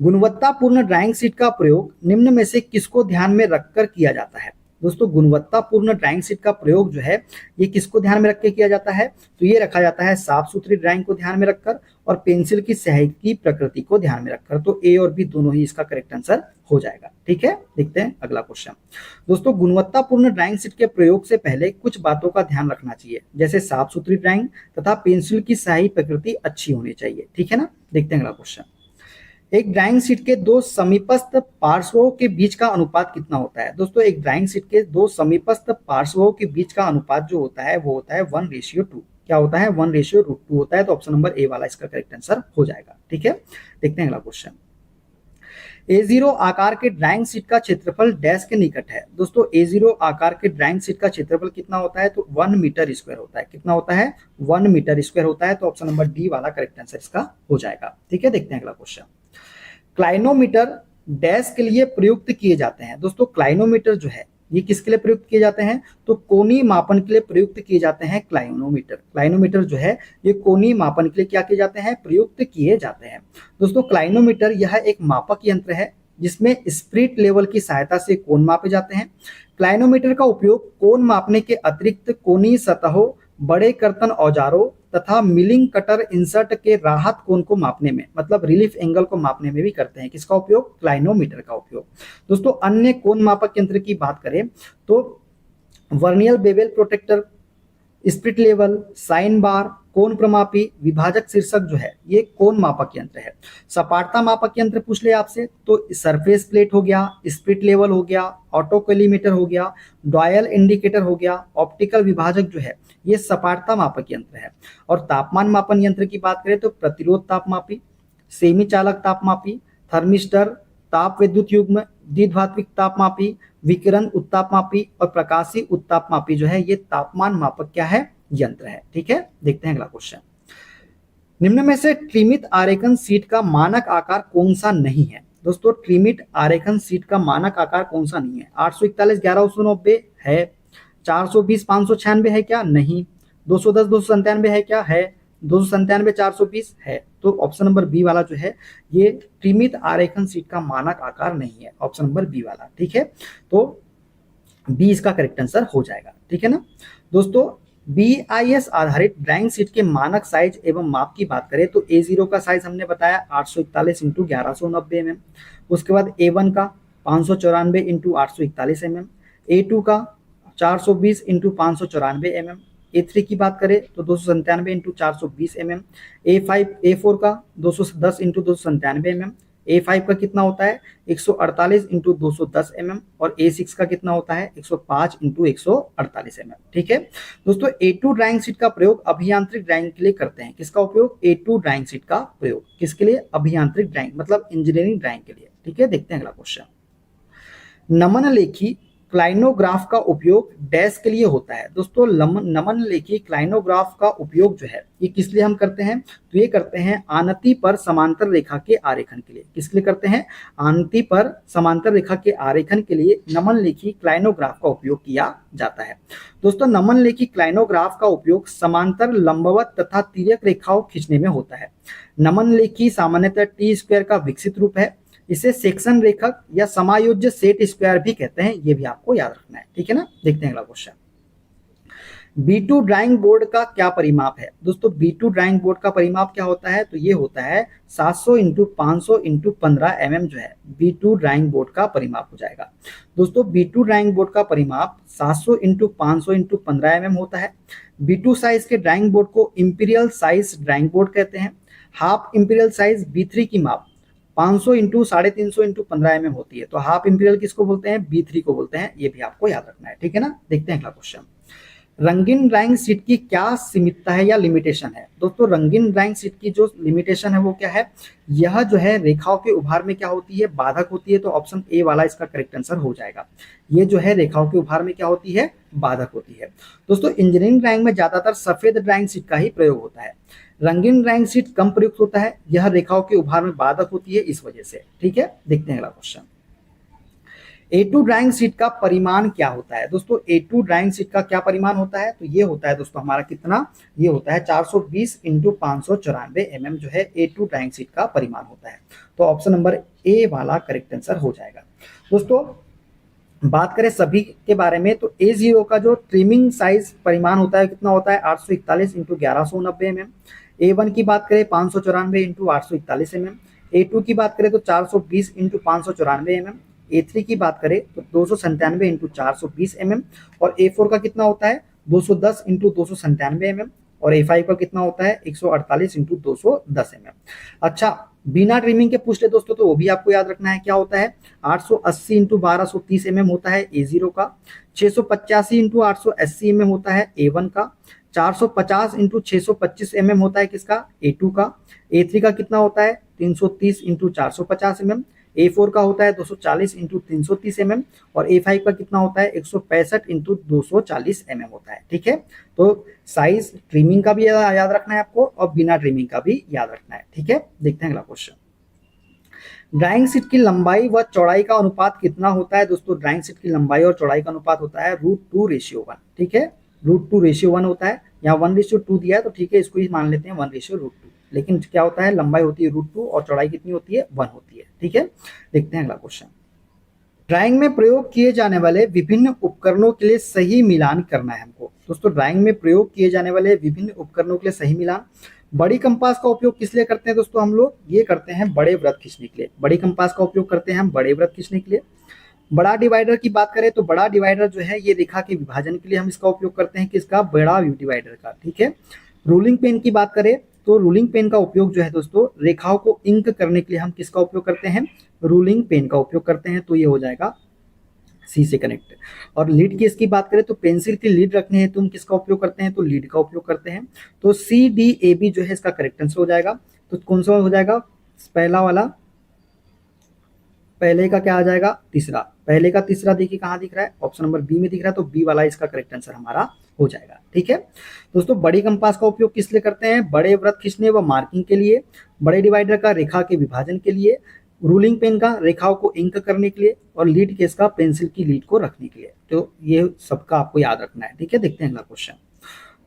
गुणवत्तापूर्ण ड्राइंग शीट का प्रयोग निम्न में से किसको ध्यान में रखकर किया जाता है? दोस्तों गुणवत्तापूर्ण ड्राइंग शीट का प्रयोग जो है ये किसको ध्यान में रख के किया जाता है? तो ये रखा जाता है साफ सुथरी ड्राइंग को ध्यान में रखकर और पेंसिल की स्याही की प्रकृति को ध्यान में रखकर। तो ए और बी दोनों ही इसका करेक्ट आंसर हो जाएगा। ठीक है, देखते हैं अगला क्वेश्चन। दोस्तों गुणवत्तापूर्ण ड्राइंग शीट के प्रयोग से पहले कुछ बातों का ध्यान रखना चाहिए, जैसे साफ सुथरी ड्राइंग तथा पेंसिल की स्याही प्रकृति अच्छी होनी चाहिए। ठीक है ना, देखते हैं अगला क्वेश्चन। एक ड्राइंग शीट के दो समीपस्थ पार्श्वों के बीच का अनुपात कितना होता है? दोस्तों एक ड्राइंग शीट के दो समीपस्थ पार्श्वों के बीच का अनुपात जो होता है वो होता है 1:2। क्या होता है? 1:2 होता है। तो ऑप्शन नंबर ए वाला इसका करेक्ट आंसर हो जाएगा। ठीक है, देखते हैं अगला क्वेश्चन। A0 आकार के ड्राइंग शीट का क्षेत्रफल डैश के निकट है। दोस्तों A0 आकार के ड्राइंग शीट का क्षेत्रफल कितना होता है? तो 1 मीटर स्क्वायर होता है। कितना होता है? 1 मीटर स्क्वायर होता है। तो ऑप्शन नंबर डी वाला करेक्ट आंसर इसका हो जाएगा। ठीक है, देखते हैं अगला क्वेश्चन। क्लाइनोमीटर डैश के लिए प्रयुक्त किए जाते हैं। दोस्तों क्लाइनोमीटर जो है ये किसके लिए प्रयुक्त किए जाते हैं? तो कोणीय मापन के लिए प्रयुक्त किए जाते हैं क्लाइनोमीटर। क्लाइनोमीटर जो है ये कोणीय मापन के लिए क्या किए जाते हैं? प्रयुक्त किए जाते हैं। दोस्तों क्लाइनोमीटर यह एक मापक यंत्र है जिसमें स्पिरिट लेवल की सहायता से कोण मापे जाते हैं। क्लाइनोमीटर का उपयोग कोण मापने के अतिरिक्त कोणीय सतहों, बड़े कर्तन औजारों तथा मिलिंग कटर इंसर्ट के राहत कोण को मापने में, मतलब रिलीफ एंगल को मापने में भी करते हैं। किसका उपयोग? क्लाइनोमीटर का उपयोग। दोस्तों अन्य कोण मापक यंत्र की बात करें तो vernier bevel protractor, spirit level, sine bar, कोण प्रमापी, विभाजक शीर्षक जो है ये कोण मापक यंत्र है। सपाटता मापक यंत्र पूछ ले आपसे तो सरफेस प्लेट हो गया, स्पिरिट लेवल हो गया, ऑटो कैलीमीटर हो गया, डायल इंडिकेटर हो गया, ऑप्टिकल विभाजक जो है ये सपाटता मापक यंत्र है। और तापमान मापन यंत्र की बात करें तो प्रतिरोध तापमापी, सेमी चालक तापमापी, थर्मिस्टर, ताप विद्युत युग्म, द्विध्रुविक तापमापी, विकिरण उत्तापमापी और प्रकाशीय उत्तापमापी जो है ये तापमान मापक क्या है? यंत्र है। ठीक है, देखते हैं अगला क्वेश्चन। निम्न में से ट्रिमित आरेखन शीट का मानक आकार कौन सा नहीं है? दोस्तों ट्रिमित आरेखन शीट का मानक आकार कौन सा नहीं है? 841 1190 है, 420 596 है क्या? नहीं। 210 297 है क्या? है। 297 420 है। तो ऑप्शन नंबर बी वाला जो है ये ट्रिमित आरेखन शीट का मानक आकार नहीं है। ऑप्शन नंबर बी वाला। ठीक है, तो बी इसका करेक्ट आंसर हो जाएगा। ठीक है ना दोस्तों, BIS आधारित ड्राइंग शीट के मानक साइज एवं माप की बात करें तो A0 का साइज हमने बताया 841 × 1190 mm, उसके बाद A1 का 594 × 841 mm, A2 का 420 इंटू 594 mm, A3 की बात करें तो 297 इंटू 420 mm, A4 का 210 इंटू 297 mm, A5 का कितना होता है 148 इंटू 210 mm, और A6 का कितना होता है 105 इंटू 148 mm। ठीक है दोस्तों, A2 ड्राइंग शीट का प्रयोग अभियांत्रिक ड्राइंग के लिए करते हैं। किसका उपयोग? A2 ड्राइंग शीट का प्रयोग किसके लिए? अभियांत्रिक ड्राइंग मतलब इंजीनियरिंग ड्राइंग के लिए। ठीक है, देखते हैं अगला क्वेश्चन। नमन लेखी क्लाइनोग्राफ का उपयोग डैश के लिए होता है। दोस्तों, नमन लेखी क्लाइनोग्राफ का उपयोग जो है ये किस लिए हम करते हैं? तो ये करते हैं आनति पर समांतर रेखा के आरेखन के लिए। किस लिए करते हैं? आनति पर समांतर रेखा के आरेखन के लिए नमन लेखी क्लाइनोग्राफ का उपयोग किया जाता है। दोस्तों, नमन लेखी क्लाइनोग्राफ का उपयोग समांतर, लंबवत तथा तिर्यक रेखाओं खींचने में होता है। नमन लेखी सामान्यतः टी स्क्वायर का विकसित रूप है। इसे सेक्शन रेखक या समायोज्य सेट स्क्वायर भी कहते हैं, ये भी आपको याद रखना है। ठीक है ना, देखते हैं अगला क्वेश्चन। B2 ड्राइंग बोर्ड का क्या परिमाप है? दोस्तों, B2 ड्राइंग बोर्ड का परिमाप क्या होता है? तो ये होता है 700 इंटू 500 इंटू 15 mm जो है B2 ड्राइंग बोर्ड का परिमाप हो जाएगा। दोस्तों, B2 ड्राइंग बोर्ड का परिमाप 700 इंटू 500 इंटू 15 mm होता है। B2 साइज के ड्राइंग बोर्ड को इंपीरियल साइज ड्राइंग बोर्ड कहते हैं। हाफ इंपीरियल साइज B3 की माप 500 इंटू 350 इंटू 15 mm होती है। तो हाफ इंपीरियल किसको बोलते हैं? B3 को बोलते हैं, ये भी आपको याद रखना है। ठीक है ना, देखते हैं अगला क्वेश्चन। रंगीन ड्राइंग शीट की क्या सीमितता है या लिमिटेशन है? दोस्तों, रंगीन ड्राइंग शीट की जो लिमिटेशन है वो क्या है? यह जो है रेखाओं के उभार में क्या होती है? बाधक होती है। तो ऑप्शन ए वाला इसका करेक्ट आंसर हो जाएगा। ये जो है रेखाओं के उभार में क्या होती है? बाधक होती है। दोस्तों, इंजीनियरिंग ड्राइंग में ज्यादातर सफेद ड्राइंग शीट का ही प्रयोग होता है। रंगीन ड्राइंग शीट कम प्रयुक्त होता है, यह रेखाओं के उभार में बाधक होती है इस वजह से। ठीक है, देखते हैं अगला क्वेश्चन। A2 ड्राइंग शीट का परिमाण क्या होता है? दोस्तों, A2 ड्राइंग शीट का क्या परिमाण होता है? तो ये होता है दोस्तों हमारा कितना? ये होता है 420 इंटू 594 mm जो है A2 ड्राइंग शीट का परिमाण होता है। तो ऑप्शन नंबर ए वाला करेक्ट आंसर हो जाएगा। दोस्तों, बात करें सभी के बारे में तो A0 का जो ट्रिमिंग साइज परिमाण होता है कितना होता है? 841 इंटू 1190 mm। A1 की बात करें 594 इंटू 841 mm। A2 की बात करें तो 420 इंटू 594 mm। A3 की बात करें तो 297 इंटू 420 mm। और A4 का कितना होता है? 210 इंटू 297 mm। और A5 का कितना होता है? 148 इंटू 210 mm। अच्छा, बिना ट्रिमिंग के पूछ ले दोस्तों तो वो भी आपको याद रखना है। क्या होता है? 880 इंटू 1230 mm होता है A0 का। 685 इंटू 880 mm होता है A1 का। 450 इंटू 625 mm होता है किसका? A2 का। A3 का कितना होता है? 330 इंटू 450 mm। A4 का होता है 240 इंटू 330 mm। और A5 का कितना होता है? 165 इंटू 240 mm होता है। ठीक है, तो साइज ट्रिमिंग का भी याद रखना है आपको और बिना ट्रिमिंग का भी याद रखना है। ठीक है, देखते हैं अगला क्वेश्चन। ड्राइंग शीट की लंबाई व चौड़ाई का अनुपात कितना होता है? दोस्तों, ड्राइंग शीट की लंबाई और चौड़ाई का अनुपात होता है √2:1। ठीक है, √2:1 होता है। यहाँ 1:2 दिया है तो ठीक है, इसको ही मान लेते हैं 1:2। लेकिन क्या होता है? लंबाई होती है √2 और चौड़ाई कितनी होती है? 1 होती है। ठीक है, देखते हैं अगला क्वेश्चन। ड्राइंग में प्रयोग किए जाने वाले विभिन्न उपकरणों के लिए सही मिलान करना है हमको। दोस्तों, ड्राइंग में प्रयोग किए जाने वाले विभिन्न उपकरणों के लिए सही मिलान। बड़ी कंपास का उपयोग किस लिए करते हैं दोस्तों? हम लोग ये करते हैं बड़े वृत्त खींचने के लिए। बड़ी कंपास का उपयोग करते हैं हम बड़े वृत्त खींचने के लिए। बड़ा डिवाइडर की बात करें तो बड़ा डिवाइडर जो है ये रेखा के विभाजन के लिए हम इसका उपयोग करते हैं। किसका? बड़ा डिवाइडर का। ठीक है, रूलिंग पेन की बात करें तो रूलिंग पेन का उपयोग जो है दोस्तों रेखाओं को इंक करने के लिए हम किसका उपयोग करते हैं? रूलिंग पेन का उपयोग करते हैं। तो ये हो जाएगा सी से कनेक्ट। और लीड केस की बात करें तो पेंसिल की लीड रखने हैं तो हम किसका उपयोग करते हैं? तो लीड का उपयोग करते हैं। तो CDAB जो है इसका करेक्ट आंसर हो जाएगा। तो कौन सा हो जाएगा? पहला वाला, पहले का क्या आ जाएगा? तीसरा। पहले का तीसरा देखिए कहाँ दिख रहा है? ऑप्शन नंबर बी में दिख रहा है। तो बी वाला इसका करेक्ट आंसर हमारा हो जाएगा। ठीक है दोस्तों, बड़ी कंपास का उपयोग किस लिए करते हैं? बड़े वृत्त खींचने व मार्किंग के लिए। बड़े डिवाइडर का रेखा के विभाजन के लिए। रूलिंग पेन का रेखाओं को इंक करने के लिए। और लीड केस का पेंसिल की लीड को रखने के लिए। तो ये सबका आपको याद रखना है। ठीक है, देखते हैं अगला क्वेश्चन।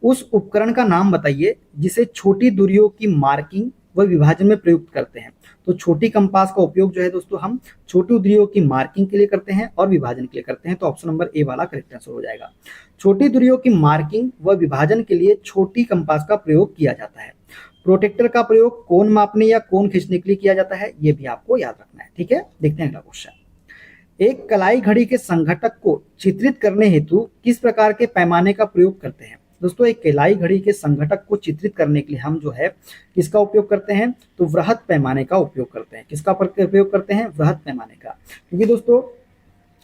उस उपकरण का नाम बताइए जिसे छोटी दूरियों की मार्किंग व विभाजन में प्रयुक्त करते हैं। तो छोटी कंपास का उपयोग जो है दोस्तों हम छोटी दूरियों की मार्किंग के लिए करते हैं और विभाजन के लिए करते हैं। तो ऑप्शन नंबर ए वाला करेक्ट आंसर हो जाएगा। छोटी दूरियों की मार्किंग व विभाजन के लिए छोटी कंपास का प्रयोग किया जाता है। प्रोटेक्टर का प्रयोग कोण मापने या कोण खींचने के लिए किया जाता है, ये भी आपको याद रखना है। ठीक है, देखते हैं अगला क्वेश्चन। एक कलाई घड़ी के संघटक को चित्रित करने हेतु किस प्रकार के पैमाने का प्रयोग करते हैं? दोस्तों, एक कलाई घड़ी के संघटक को चित्रित करने के लिए हम जो है किसका उपयोग करते हैं? तो वृहत पैमाने का उपयोग करते हैं। किसका उपयोग करते हैं? वृहत पैमाने का। क्योंकि दोस्तों,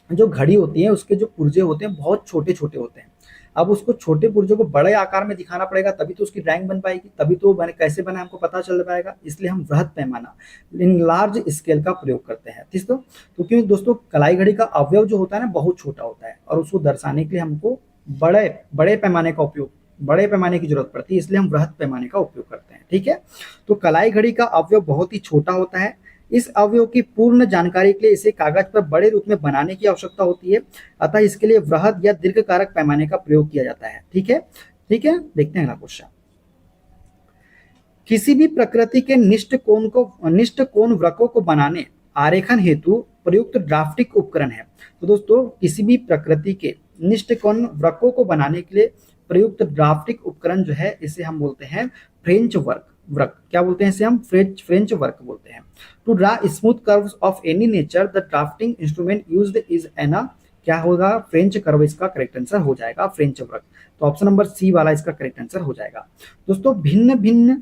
जो घड़ी होती है उसके जो पुर्जे होते हैं बहुत छोटे छोटे होते हैं। अब उसको छोटे पुर्जों को बड़े आकार में दिखाना पड़ेगा, तभी तो उसकी ड्राइंग बन पाएगी, तभी तो बने कैसे बना हमको पता चल पाएगा। इसलिए हम वृहत पैमाना, इन लार्ज स्केल का प्रयोग करते हैं। ठीक तो क्योंकि दोस्तों कलाई घड़ी का अवयव जो होता है ना बहुत छोटा होता है, और उसको दर्शाने के लिए हमको बड़े बड़े पैमाने का उपयोग, बड़े पैमाने की जरूरत पड़ती है, इसलिए हम वृहत पैमाने का उपयोग करते हैं। ठीक है, तो कलाई घड़ी का अवयव बहुत ही छोटा होता है। इस अवयव की पूर्ण जानकारी के लिए इसे कागज पर बड़े रूप में बनाने की आवश्यकता होती है, अतः इसके लिए वृहद या दीर्घकारक पैमाने का प्रयोग किया जाता है। ठीक है, ठीक है, देखते हैं अगला क्वेश्चन। किसी भी प्रकृति के निष्ठ कोण वृक्कों को बनाने आरेखन हेतु प्रयुक्त ड्राफ्टिंग उपकरण है। तो दोस्तों, किसी भी प्रकृति के निष्ठ कोण वृक्कों को बनाने के लिए प्रयुक्त ड्राफ्टिंग उपकरण जो है इसे हम बोलते हैं फ्रेंच वृक्क। क्या बोलते हैं इसे? हम फ्रेंच वर्क बोलते हैं। To draw smooth curves of any nature the drafting instrument used is an, क्या होगा? फ्रेंच कर्व इसका करेक्ट आंसर हो जाएगा, फ्रेंच वर्क। तो ऑप्शन नंबर सी वाला इसका करेक्ट आंसर हो जाएगा। दोस्तों, भिन्न भिन्न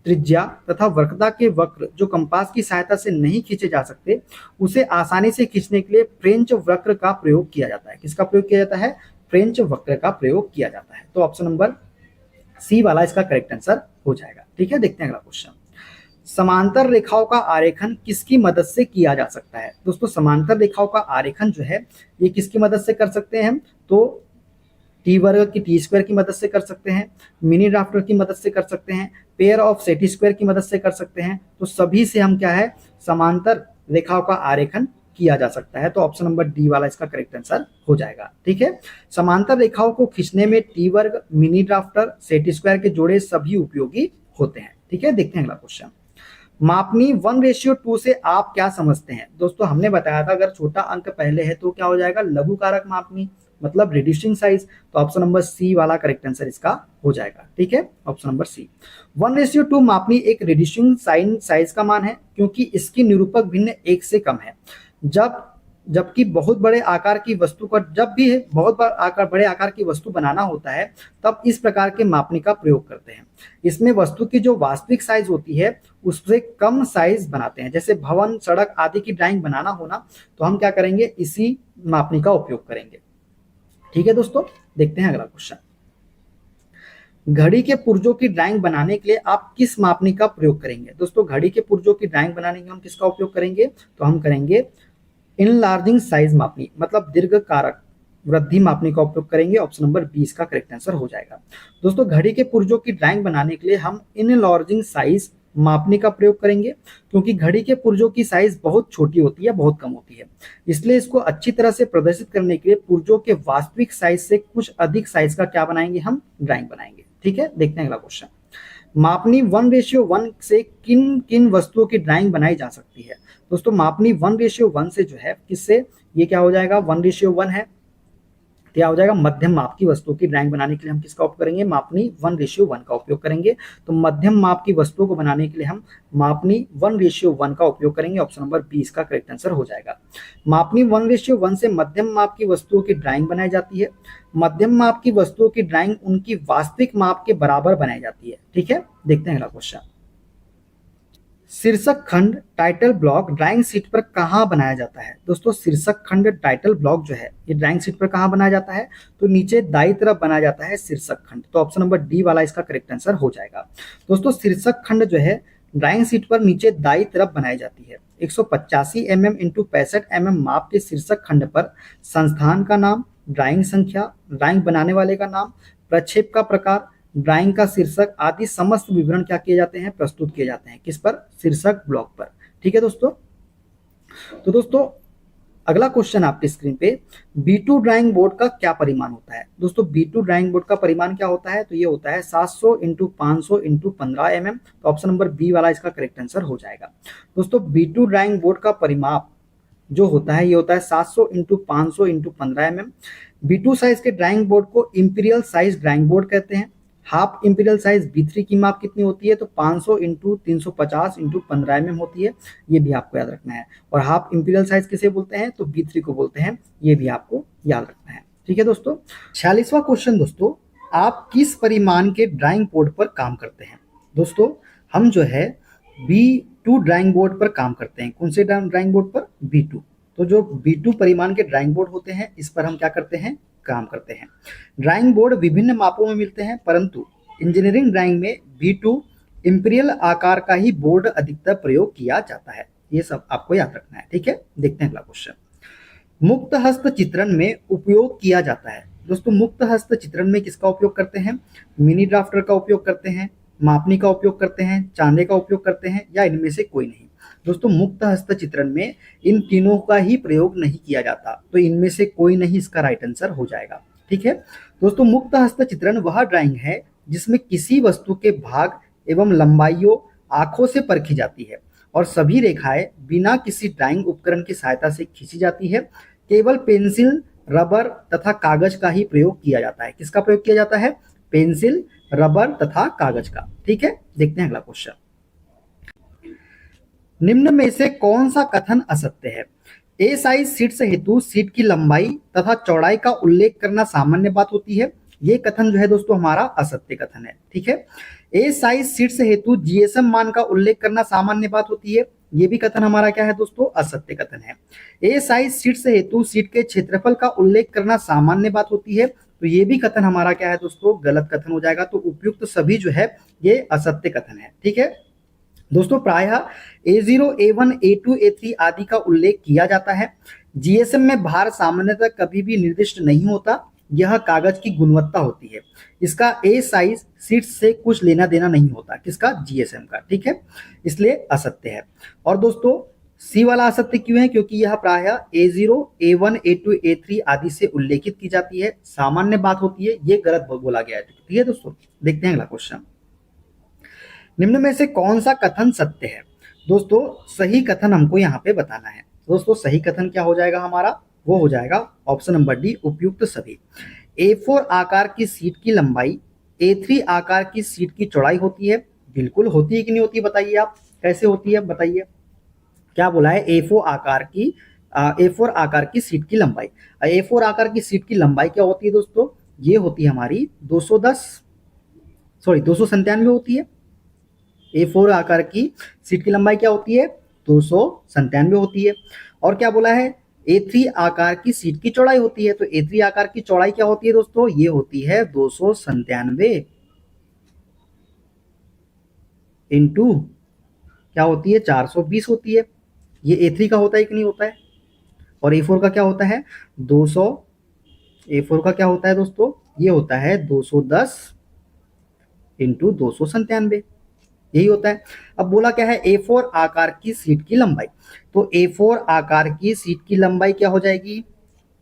त्रिज्या तथा वक्रता के वक्र जो कंपास की सहायता से नहीं खींचे जा सकते, उसे आसानी से खींचने के लिए फ्रेंच वक्र का प्रयोग किया जाता है। किसका प्रयोग किया जाता है? फ्रेंच वक्र का प्रयोग किया जाता है। तो ऑप्शन नंबर सी वाला इसका करेक्ट आंसर हो जाएगा। ठीक है, देखते हैं अगला क्वेश्चन। समांतर रेखाओं का आरेखन किसकी मदद से किया जा सकता है? दोस्तों, समांतर रेखाओं का आरेखन जो है ये किसकी मदद से कर सकते हैं हम? तो टी वर्ग की टी स्क्वायर की मदद से कर सकते हैं, मिनी ड्राफ्टर की मदद से कर सकते हैं, पेयर ऑफ सेटी स्क्वायर की मदद से कर सकते हैं। तो सभी से हम क्या है समांतर रेखाओं का आरेखन किया जा सकता है। तो ऑप्शन नंबर डी वाला इसका करेक्ट आंसर हो जाएगा। ठीक है, समांतर रेखाओं को खींचने में टी वर्ग, मिनी ड्राफ्टर, सेटी स्क्वायर के जोड़े सभी उपयोगी होते हैं। ठीक है, देखते हैं अगला क्वेश्चन। मापनी 1:2 से आप क्या समझते हैं? दोस्तों, हमने बताया था अगर छोटा अंक पहले है तो क्या हो जाएगा? लघु कारक मापनी, मतलब रिड्यूसिंग साइज। तो ऑप्शन नंबर सी वाला करेक्ट आंसर इसका हो जाएगा। ठीक है, ऑप्शन नंबर सी। 1:2 मापनी एक रिड्यूसिंग साइज का मान है क्योंकि इसकी निरूपक भिन्न 1 से कम है। जबकि बहुत बड़े आकार की वस्तु का, जब भी बहुत बड़े आकार की वस्तु बनाना होता है तब इस प्रकार के मापनी का प्रयोग करते हैं। इसमें वस्तु की जो वास्तविक साइज होती है उससे कम साइज बनाते हैं। जैसे भवन, सड़क आदि की ड्राइंग बनाना होना तो हम क्या करेंगे? इसी मापनी का उपयोग करेंगे। ठीक है दोस्तों, देखते हैं अगला क्वेश्चन। घड़ी के पुर्जों की ड्राइंग बनाने के लिए आप किस मापनी का प्रयोग करेंगे? दोस्तों, घड़ी के पुर्जों की ड्राइंग बनाने के लिए हम किसका उपयोग करेंगे? तो हम करेंगे इनलार्जिंग साइज मापनी, मतलब दीर्घकारक वृद्धि मापनी का उपयोग करेंगे। ऑप्शन नंबर 20 का करेक्ट आंसर हो जाएगा। दोस्तों, घड़ी के पुर्जों की ड्राइंग बनाने के लिए हम इनलार्जिंग साइज मापनी का प्रयोग करेंगे क्योंकि घड़ी के पुर्जों की साइज बहुत छोटी होती है, बहुत कम होती है। इसलिए इसको अच्छी तरह से प्रदर्शित करने के लिए पुर्जों के वास्तविक साइज से कुछ अधिक साइज का क्या बनाएंगे? हम ड्राइंग बनाएंगे। ठीक है, देखते हैं अगला क्वेश्चन। मापनी 1:1 से किन किन वस्तुओं की ड्राइंग बनाई जा सकती है? दोस्तों, मापनी 1:1 से जो है किससे, ये क्या हो जाएगा? 1:1 है, क्या हो जाएगा? मध्यम माप की वस्तुओं की ड्राइंग बनाने के लिए हम किसका उपयोग करेंगे? मापनी 1:1 का उपयोग करेंगे। तो मध्यम माप की वस्तुओं को बनाने के लिए हम मापनी 1:1 का उपयोग करेंगे। ऑप्शन नंबर 20 का करेक्ट आंसर हो जाएगा। मापनी 1:1 से मध्यम माप की वस्तुओं की ड्राइंग बनाई जाती है। मध्यम माप की वस्तुओं की ड्राइंग उनकी वास्तविक माप के बराबर बनाई जाती है। ठीक है, देखते हैं अगला क्वेश्चन। शीर्षक खंड टाइटल ब्लॉक ड्राइंग शीट पर कहाँ बनाया जाता है? दोस्तों, शीर्षक खंड टाइटल ब्लॉक जो है ये ड्राइंग शीट पर कहाँ बनाया जाता है? तो नीचे दाई तरफ बनाया जाता है शीर्षक खंड। तो ऑप्शन नंबर डी वाला इसका करेक्ट आंसर हो जाएगा। दोस्तों, शीर्षक खंड जो है ड्राइंग शीट पर नीचे दाई तरफ बनाई जाती है। 185 mm x 65 mm माप के शीर्षक खंड पर संस्थान का नाम, ड्राइंग संख्या, ड्राइंग बनाने वाले का नाम, प्रक्षेप का प्रकार, ड्राइंग का शीर्षक आदि समस्त विवरण क्या किए जाते हैं? प्रस्तुत किए जाते हैं। किस पर? शीर्षक ब्लॉक पर। ठीक है दोस्तों, तो दोस्तों अगला क्वेश्चन आपकी स्क्रीन पे, B2 ड्राइंग बोर्ड का क्या परिमाण होता है? दोस्तों, B2 ड्राइंग बोर्ड का परिमाण क्या होता है? तो ये होता है 700 × 500 × 15 mm। तो ऑप्शन नंबर बी वाला इसका करेक्ट आंसर हो जाएगा। दोस्तों, B2 ड्राइंग बोर्ड का परिमाप जो होता है ये होता है 700 × 500 × 15 mm। B2 साइज के ड्राइंग बोर्ड को इंपीरियल साइज ड्राइंग बोर्ड कहते हैं। हाफ इंपीरियल साइज B3 की माप कितनी होती है, तो 500 इंटू 350 इंटू 15 mm होती है, ये भी आपको याद रखना है। और हाफ इंपीरियल साइज किसे बोलते हैं, तो B3 को बोलते हैं, ये भी आपको याद रखना है। ठीक है दोस्तों। 46वां क्वेश्चन दोस्तों, आप किस परिमाण के ड्राइंग बोर्ड पर काम करते हैं। दोस्तों हम जो है B2 ड्राइंग बोर्ड पर काम करते हैं। कौन से ड्राइंग बोर्ड पर, B2। तो जो B2 परिमाण के ड्राइंग बोर्ड होते हैं, इस पर हम क्या करते हैं, काम करते हैं। ड्राइंग बोर्ड विभिन्न मापों में मिलते हैं, परंतु इंजीनियरिंग ड्राइंग में B2 इंपीरियल आकार का ही बोर्ड अधिकतर प्रयोग किया जाता है। ये सब आपको याद रखना है। ठीक है, देखते हैं अगला क्वेश्चन। मुक्त हस्त चित्रण में उपयोग किया जाता है। दोस्तों मुक्त हस्त चित्रण में किसका उपयोग करते हैं, मिनी ड्राफ्टर का उपयोग करते हैं, मापनी का उपयोग करते हैं, चांदे का उपयोग करते हैं, या इनमें से कोई नहीं। दोस्तों मुक्त हस्त चित्रण में इन तीनों का ही प्रयोग नहीं किया जाता, तो इनमें से कोई नहीं इसका राइट आंसर हो जाएगा। ठीक है दोस्तों, मुक्त हस्त चित्रण वह ड्राइंग है जिसमें किसी वस्तु के भाग एवं लंबाइयों आंखों से परखी जाती है और सभी रेखाएं बिना किसी ड्राइंग उपकरण की सहायता से खींची जाती है। केवल पेंसिल, रबर तथा कागज का ही प्रयोग किया जाता है। किसका प्रयोग किया जाता है, पेंसिल, रबर तथा कागज का। ठीक है, देखते हैं अगला क्वेश्चन। निम्न में से कौन सा कथन असत्य है। ए साइज सीट्स हेतु सीट की लंबाई तथा चौड़ाई का उल्लेख करना सामान्य बात होती है। ये कथन जो है दोस्तों हमारा असत्य कथन है। ठीक है, ए साइज सीट्स हेतु जीएसएम मान का उल्लेख करना सामान्य बात होती है। ये भी कथन हमारा क्या है दोस्तों, असत्य कथन है। ए साइज सीट्स हेतु सीट के क्षेत्रफल का उल्लेख करना सामान्य बात होती है, तो ये भी कथन हमारा क्या है दोस्तों, गलत कथन हो जाएगा। तो उपयुक्त सभी जो है ये असत्य कथन है। ठीक है दोस्तों, प्रायः A0, A1, A2, A3 आदि का उल्लेख किया जाता है। जीएसएम में भार सामान्यतः कभी भी निर्दिष्ट नहीं होता, यह कागज की गुणवत्ता होती है। इसका ए साइज सीट से कुछ लेना देना नहीं होता, किसका, जीएसएम का। ठीक है, इसलिए असत्य है। और दोस्तों सी वाला असत्य क्यों है, क्योंकि यह प्रायः A0, A1, A2, A3 आदि से उल्लेखित की जाती है, सामान्य बात होती है, ये गलत बोला गया है। ठीक है दोस्तों, देखते हैं अगला क्वेश्चन। निम्न में से कौन सा कथन सत्य है। दोस्तों सही कथन हमको यहाँ पे बताना है। दोस्तों सही कथन क्या हो जाएगा हमारा, वो हो जाएगा ऑप्शन नंबर डी, उपयुक्त सभी। A4 आकार की सीट की लंबाई A3 आकार की सीट की चौड़ाई होती है। बिल्कुल होती है कि नहीं होती, बताइए आप, कैसे होती है बताइए। क्या बोला है, A4 आकार की सीट की लंबाई। A4 आकार की सीट की लंबाई क्या होती है दोस्तों, ये होती है हमारी 297 होती है। A4 आकार की सीट की लंबाई क्या होती है, 297 होती है। और क्या बोला है, A3 आकार की सीट की चौड़ाई होती है। तो A3 आकार की चौड़ाई क्या होती है दोस्तों, ये होती है 297 इंटू क्या होती है, 420 होती है। ये A3 का होता है कि नहीं होता है। और A4 का क्या होता है, 200। A4 का क्या होता है दोस्तों, ये होता है 210 इंटू 297, यही होता है। अब बोला क्या है, A4 आकार की सीट की लंबाई। तो A4 आकार की सीट की लंबाई क्या हो जाएगी,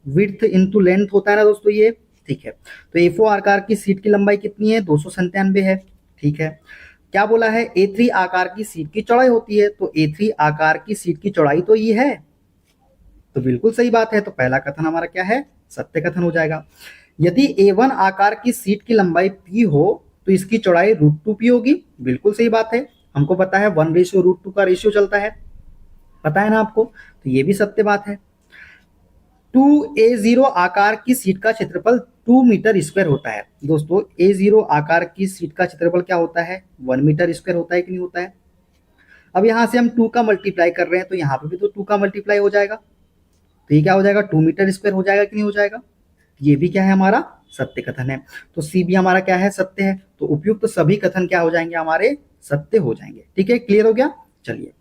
विड्थ इंटू लेंथ होता है ना दोस्तों ये। ठीक है, तो A4 आकार की सीट की लंबाई कितनी है, 297 है। ठीक है, क्या बोला है, A3 आकार की सीट की चौड़ाई होती है। तो A3 आकार की सीट की चौड़ाई तो ये है, तो बिल्कुल सही बात है। तो पहला कथन हमारा क्या है, सत्य कथन हो जाएगा। यदि A1 आकार की सीट की लंबाई P हो तो इसकी चौड़ाई √2P होगी। बिल्कुल सही बात है, हमको पता है 1:√2 का रेशियो चलता है, पता है ना आपको, तो ये भी सत्य बात है। 2A0 आकार की सीट का क्षेत्रफल 2 मीटर स्क्वायर होता है। दोस्तों A0 आकार की सीट का क्षेत्रफल क्या होता है, 1 मीटर स्क्वायर होता है कि नहीं होता है। अब यहां से हम 2 का मल्टीप्लाई कर रहे हैं, तो यहाँ पे भी तो 2 का मल्टीप्लाई हो जाएगा, तो ये क्या हो जाएगा, 2 मीटर स्क्वायर हो जाएगा कि नहीं हो जाएगा। ये भी क्या है, हमारा सत्य कथन है। तो सी भी हमारा क्या है, सत्य है। तो उपयुक्त सभी कथन क्या हो जाएंगे, हमारे सत्य हो जाएंगे। ठीक है, क्लियर हो गया। चलिए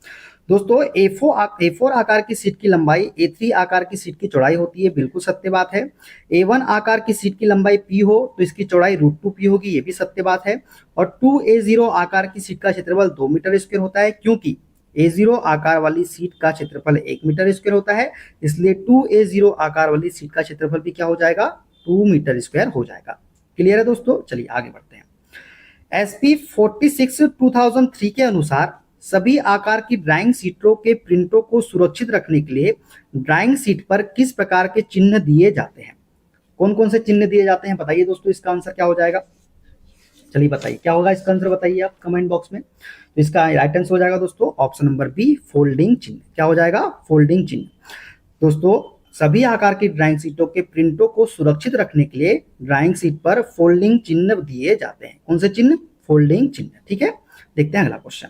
दोस्तों, A4 आकार की सीट की लंबाई A3 आकार की सीट की चौड़ाई होती है, बिल्कुल सत्य बात है। A1 आकार की सीट की लंबाई P हो तो इसकी चौड़ाई √2P होगी, ये भी सत्य बात है। और 2A0 आकार की सीट का क्षेत्रफल 2 मीटर स्क्वायर होता है, क्योंकि A0 आकार वाली सीट का क्षेत्रफल 1 मीटर स्क्वायर होता है, इसलिए 2A0 आकार वाली सीट का क्षेत्रफल भी क्या हो जाएगा, 2 मीटर स्क्वायर हो जाएगा। क्लियर है दोस्तों, चलिए आगे बढ़ते हैं। SP 46 2003 के अनुसार सभी आकार की ड्राइंग शीटों के प्रिंटों को सुरक्षित रखने के लिए ड्राइंग शीट पर किस प्रकार के चिन्ह दिए जाते हैं। कौन कौन से चिन्ह दिए जाते हैं बताइए दोस्तों, इसका आंसर क्या हो जाएगा। चलिए बताइए क्या होगा इसका आंसर, बताइए आप कमेंट बॉक्स में। तो इसका राइट आंसर हो जाएगा दोस्तों ऑप्शन नंबर बी, फोल्डिंग चिन्ह। क्या हो जाएगा? फोल्डिंग चिन्ह। दोस्तों सभी आकार की ड्राइंग शीटों के प्रिंटों को सुरक्षित रखने के लिए ड्राइंग शीट पर फोल्डिंग चिन्ह दिए जाते हैं। कौन से चिन्ह? फोल्डिंग चिन्ह। ठीक है, देखते हैं अगला क्वेश्चन।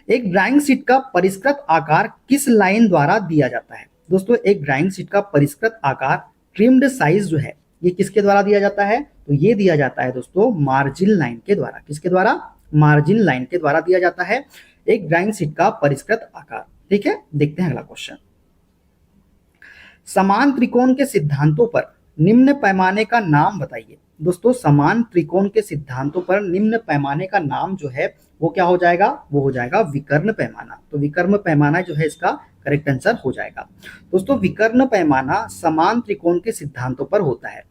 एक ड्राइंग शीट का परिष्कृत आकार किस लाइन द्वारा दिया जाता है? दोस्तों एक ड्राइंग शीट का परिष्कृत आकार, ट्रिम्ड साइज जो है, ये किसके द्वारा दिया जाता है? तो ये दिया जाता है दोस्तों मार्जिन लाइन के द्वारा। किसके द्वारा? मार्जिन लाइन के द्वारा दिया जाता है एक ड्राइंग शीट का परिष्कृत आकार। ठीक है, देखते हैं अगला क्वेश्चन। समान त्रिकोण के सिद्धांतों पर निम्न पैमाने का नाम बताइए। दोस्तों समान त्रिकोण के सिद्धांतों पर निम्न पैमाने का नाम जो है वो क्या हो जाएगा? वो हो जाएगा विकर्ण पैमाना। तो विकर्ण पैमाना जो है इसका करेक्ट आंसर हो जाएगा। दोस्तों विकर्ण पैमाना समान त्रिकोण के सिद्धांतों पर होता है।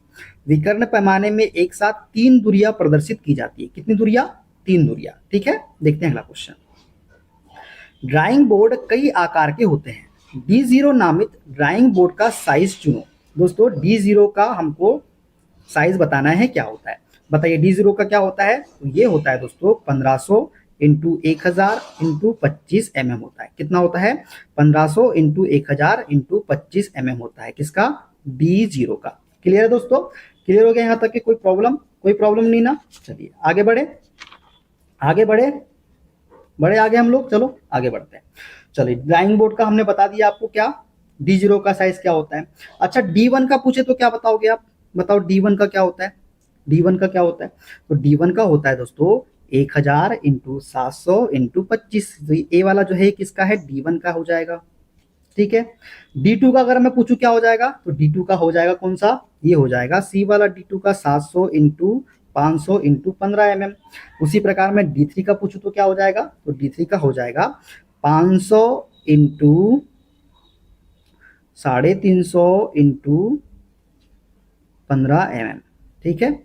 विकर्ण पैमाने में एक साथ 3 दूरियां प्रदर्शित की जाती है। कितनी दूरियां? 3 दूरियां। ठीक है, देखते हैं अगला क्वेश्चन। ड्राइंग बोर्ड कई आकार के होते हैं। D0 नामित ड्राइंग बोर्ड का साइज चुनो। दोस्तों D0 का हमको साइज बताना है, क्या होता है बताइए। D0 का क्या होता है? तो ये होता है दोस्तों 1500 इंटू 1000 इंटू 25 mm होता है। कितना होता है? 1500 इंटू 1000 इंटू 25 mm होता है। किसका? D0 का। क्लियर है दोस्तों? क्लियर हो गया यहाँ तक कि कोई प्रॉब्लम? कोई प्रॉब्लम नहीं ना? चलिए आगे बढ़े, आगे बढ़े, बढ़े आगे हम लोग। चलो आगे बढ़ते हैं। चलिए ड्राइंग बोर्ड का हमने बता दिया आपको क्या, D0 का साइज क्या होता है। अच्छा D1 का पूछे तो क्या बताओगे आप? बताओ D1 का क्या होता है? D1 का क्या होता है? तो D1 का होता है दोस्तों 1000 इंटू 700 इंटू 25। तो ए वाला जो है किसका है? D1 का हो जाएगा। ठीक है, D2 का अगर मैं पूछूं क्या हो जाएगा, तो D2 का हो जाएगा कौन सा? ये हो जाएगा C वाला D2 का 700 इंटू 500 इंटू 15 mm। उसी प्रकार में D3 का पूछूं तो क्या हो जाएगा? तो D3 का हो जाएगा 500 इंटू 350 इंटू 15 mm। ठीक है,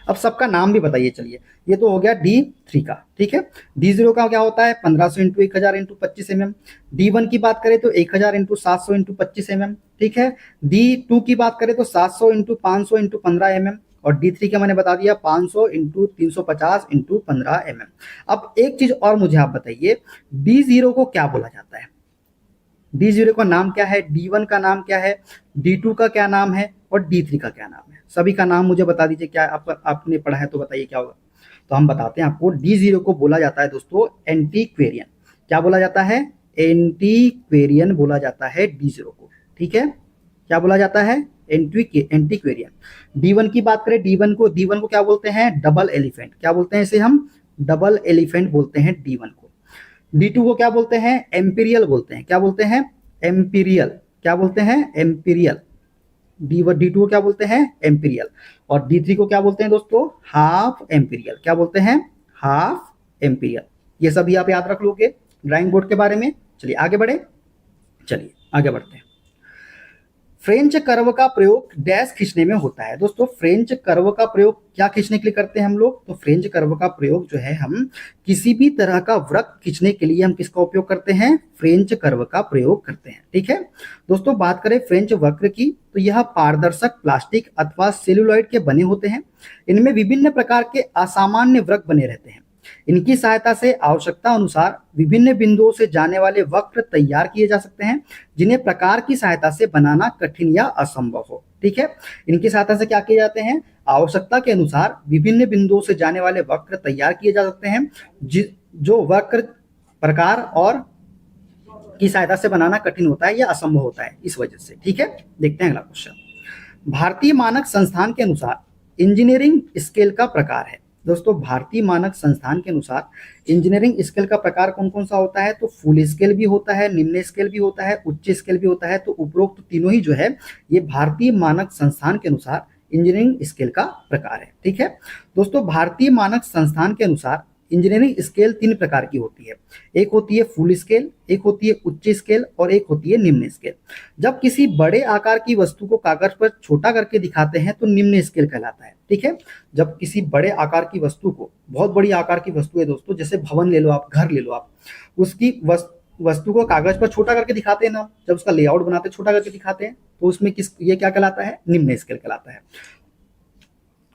अब सबका नाम भी बताइए। चलिए ये तो हो गया D3 का। ठीक है, D0 का क्या होता है? 1500 इंटू 1000 इंटू 25 mm। D1 की बात करें तो 1000 इंटू 700 इंटू 25 mm। ठीक है, D2 की बात करें तो 700 इंटू 500 इंटू 15 mm। और D3 का मैंने बता दिया 500 इंटू 350 इंटू 15 mm। अब एक चीज और मुझे आप बताइए, D0 को क्या बोला जाता है? D0 का नाम क्या है? D1 का नाम क्या है? D2 का क्या नाम है? और D3 का क्या नाम है? सभी का नाम मुझे बता दीजिए। क्या आपने पढ़ा है तो बताइए क्या होगा। तो हम बताते हैं आपको। D0 को बोला जाता है दोस्तों एंटीक्वेरियन। क्या बोला जाता है? एंटीक्वेरियन बोला जाता है D0 को। ठीक है, क्या बोला जाता है? एंटीक्वेरियन। D1 की बात करें, D1 को क्या बोलते हैं? Double elephant. क्या बोलते हैं इसे हम? डबल एलिफेंट बोलते हैं D1 को। D2 को क्या बोलते हैं? एम्पीरियल बोलते हैं। क्या बोलते हैं? एम्पीरियल। क्या बोलते हैं? एम्पीरियल। D2 को क्या बोलते हैं? एम्पीरियल। और D3 को क्या बोलते हैं दोस्तों? Half Amperian. क्या बोलते हैं? Half Amperian. ये सभी आप याद रख लोगे ड्राइंग बोर्ड के बारे में। चलिए आगे बढ़े, चलिए आगे बढ़ते हैं। फ्रेंच कर्व का प्रयोग डैश खींचने में होता है। दोस्तों फ्रेंच कर्व का प्रयोग क्या खींचने के लिए करते हैं हम लोग? तो फ्रेंच कर्व का प्रयोग जो है हम किसी भी तरह का वृत्त खींचने के लिए हम किसका उपयोग करते हैं? फ्रेंच कर्व का प्रयोग करते हैं। ठीक है दोस्तों, बात करें फ्रेंच वक्र की तो यह पारदर्शक प्लास्टिक अथवा सेलुलॉइड के बने होते हैं। इनमें विभिन्न प्रकार के असामान्य वक्र बने रहते हैं। इनकी सहायता से आवश्यकता अनुसार विभिन्न बिंदुओं से जाने वाले वक्र तैयार किए जा सकते हैं, जिन्हें प्रकार की सहायता से बनाना कठिन या असंभव हो। ठीक है, इनकी सहायता से क्या किए जाते हैं? आवश्यकता के अनुसार विभिन्न बिंदुओं से जाने वाले वक्र तैयार किए जा सकते हैं, जो वक्र प्रकार और की सहायता से बनाना कठिन होता है या असंभव होता है इस वजह से। ठीक है, देखते हैं अगला क्वेश्चन। भारतीय मानक संस्थान के अनुसार इंजीनियरिंग स्केल का प्रकार है। दोस्तों भारतीय मानक संस्थान के अनुसार इंजीनियरिंग स्केल का प्रकार कौन कौन सा होता है? तो फुल स्केल भी होता है, निम्न स्केल भी होता है, उच्च स्केल भी होता है। तो उपरोक्त तीनों ही जो है ये भारतीय मानक संस्थान के अनुसार इंजीनियरिंग स्केल का प्रकार है। ठीक है दोस्तों, भारतीय मानक संस्थान के अनुसार इंजीनियरिंग स्केल 3 प्रकार की होती है। एक होती है फुल स्केल, एक होती है उच्च स्केल और एक होती है निम्न स्केल। जब किसी बड़े आकार की वस्तु को कागज पर छोटा करके दिखाते हैं तो निम्न स्केल कहलाता है। ठीक है, जब किसी बड़े आकार की वस्तु को, बहुत बड़ी आकार की वस्तु है दोस्तों, जैसे भवन ले लो आप, घर ले लो आप, उसकी वस्तु को कागज पर छोटा करके दिखाते हैं ना, जब उसका लेआउट बनाते हैं छोटा करके दिखाते हैं, तो उसमें ये क्या कहलाता है? निम्न स्केल कहलाता है।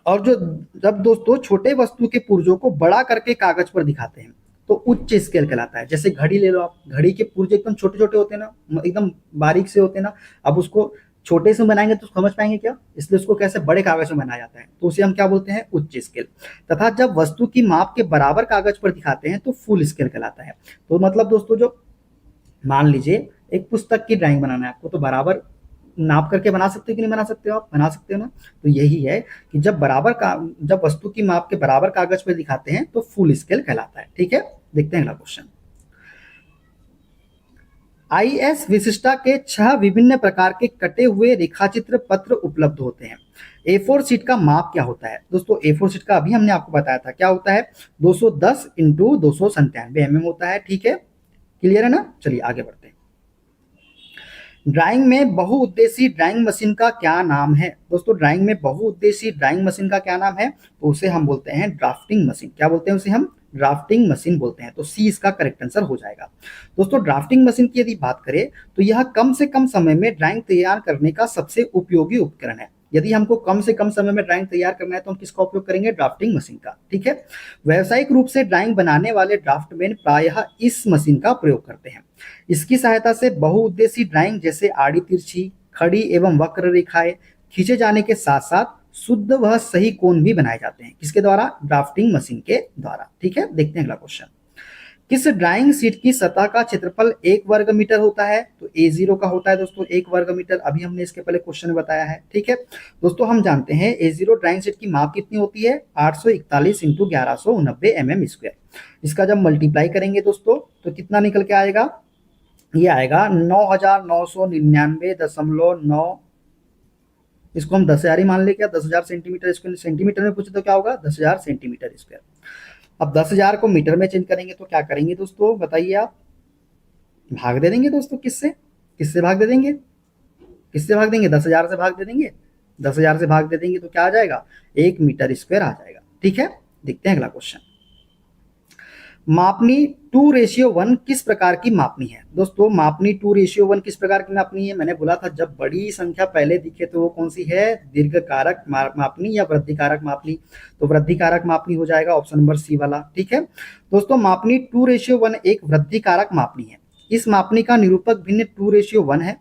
और जो जब दोस्तों छोटे वस्तु के पुर्जों को बड़ा करके कागज पर दिखाते हैं तो उच्च स्केल कहलाता है। जैसे घड़ी ले लो आप, घड़ी के पुर्जे एकदम छोटे छोटे होते हैं ना, एकदम बारीक से होते हैं ना, अब उसको छोटे से बनाएंगे तो समझ पाएंगे क्या, इसलिए उसको कैसे बड़े कागज में बनाया जाता है, तो उसे हम क्या बोलते हैं, उच्च स्केल। तथा जब वस्तु की माप के बराबर कागज पर दिखाते हैं तो फुल स्केल कहलाता है। तो मतलब दोस्तों, जो मान लीजिए एक पुस्तक की ड्राइंग बनाना है आपको, तो बराबर नाप करके बना सकते हो कि नहीं बना सकते हो, आप बना सकते हो ना। तो यही है कि जब वस्तु की माप के बराबर कागज पे दिखाते हैं तो फुल स्केल कहलाता है। ठीक है, देखते हैं अगला क्वेश्चन। आईएस विशिष्टा के 6 विभिन्न प्रकार के कटे हुए रेखाचित्र पत्र उपलब्ध होते हैं। A4 शीट का माप क्या होता है दोस्तों? A4 शीट का अभी हमने आपको बताया था, क्या होता है, 210 इंटू 297 mm होता है। ठीक है, क्लियर है ना। चलिए आगे बढ़ते हैं। ड्राइंग में बहुउद्देशीय ड्राइंग मशीन का क्या नाम है दोस्तों? ड्राइंग में बहुउद्देशीय ड्राइंग मशीन का क्या नाम है? तो उसे हम बोलते हैं ड्राफ्टिंग मशीन। क्या बोलते हैं उसे हम? ड्राफ्टिंग मशीन बोलते हैं। तो सी इसका करेक्ट आंसर हो जाएगा। दोस्तों, ड्राफ्टिंग मशीन की यदि बात करें तो यह कम से कम समय में ड्राइंग तैयार करने का सबसे उपयोगी उपकरण है। यदि हमको कम से कम समय में ड्राइंग तैयार करना है तो हम किसका उपयोग करेंगे? ड्राफ्टिंग मशीन का। ठीक है, व्यावसायिक रूप से ड्राइंग बनाने वाले ड्राफ्टमैन प्रायः इस मशीन का प्रयोग करते हैं। इसकी सहायता से बहुउद्देशीय ड्राइंग जैसे आड़ी तिरछी, खड़ी एवं वक्र रेखाएं खींचे जाने के साथ साथ शुद्ध व सही कोण भी बनाए जाते हैं। किसके द्वारा? ड्राफ्टिंग मशीन के द्वारा। ठीक है, देखते हैं अगला क्वेश्चन। किस ड्राइंग शीट की सतह का क्षेत्रफल 1 वर्ग मीटर होता है? तो A0 का होता है दोस्तों 1 वर्ग मीटर। अभी हमने इसके पहले क्वेश्चन में बताया है। ठीक है दोस्तों, हम जानते हैं A0 ड्राइंग शीट की माप कितनी होती है? 841 इंटू 1190 mm स्क्वायर। इसका जब मल्टीप्लाई करेंगे दोस्तों तो कितना निकल के आएगा? ये आएगा 9999.9। इसको हम 10,000 ही मान ले क्या? 10,000 सेंटीमीटर स्क्वायर। सेंटीमीटर में पूछे तो क्या होगा? 10,000 सेंटीमीटर स्क्वायर। अब 10,000 को मीटर में चेंज करेंगे तो क्या करेंगे दोस्तों, बताइए आप? भाग दे देंगे दोस्तों। किससे? किससे भाग दे देंगे? किससे भाग देंगे? 10,000 से भाग दे देंगे। 10,000 से भाग दे देंगे तो क्या आ जाएगा? 1 मीटर स्क्वायर आ जाएगा। ठीक है, देखते हैं अगला क्वेश्चन। मापनी 2:1 किस प्रकार की मापनी है दोस्तों? मापनी 2:1 किस प्रकार की मापनी है? मैंने बोला था जब बड़ी संख्या पहले दिखे तो वो कौन सी है? दीर्घ कारक मापनी या वृद्धि कारक मापनी? तो वृद्धि कारक मापनी हो जाएगा, ऑप्शन नंबर सी वाला। ठीक है दोस्तों, मापनी 2:1 एक वृद्धि कारक मापनी है। इस मापनी का निरूपक भिन्न 2:1 है।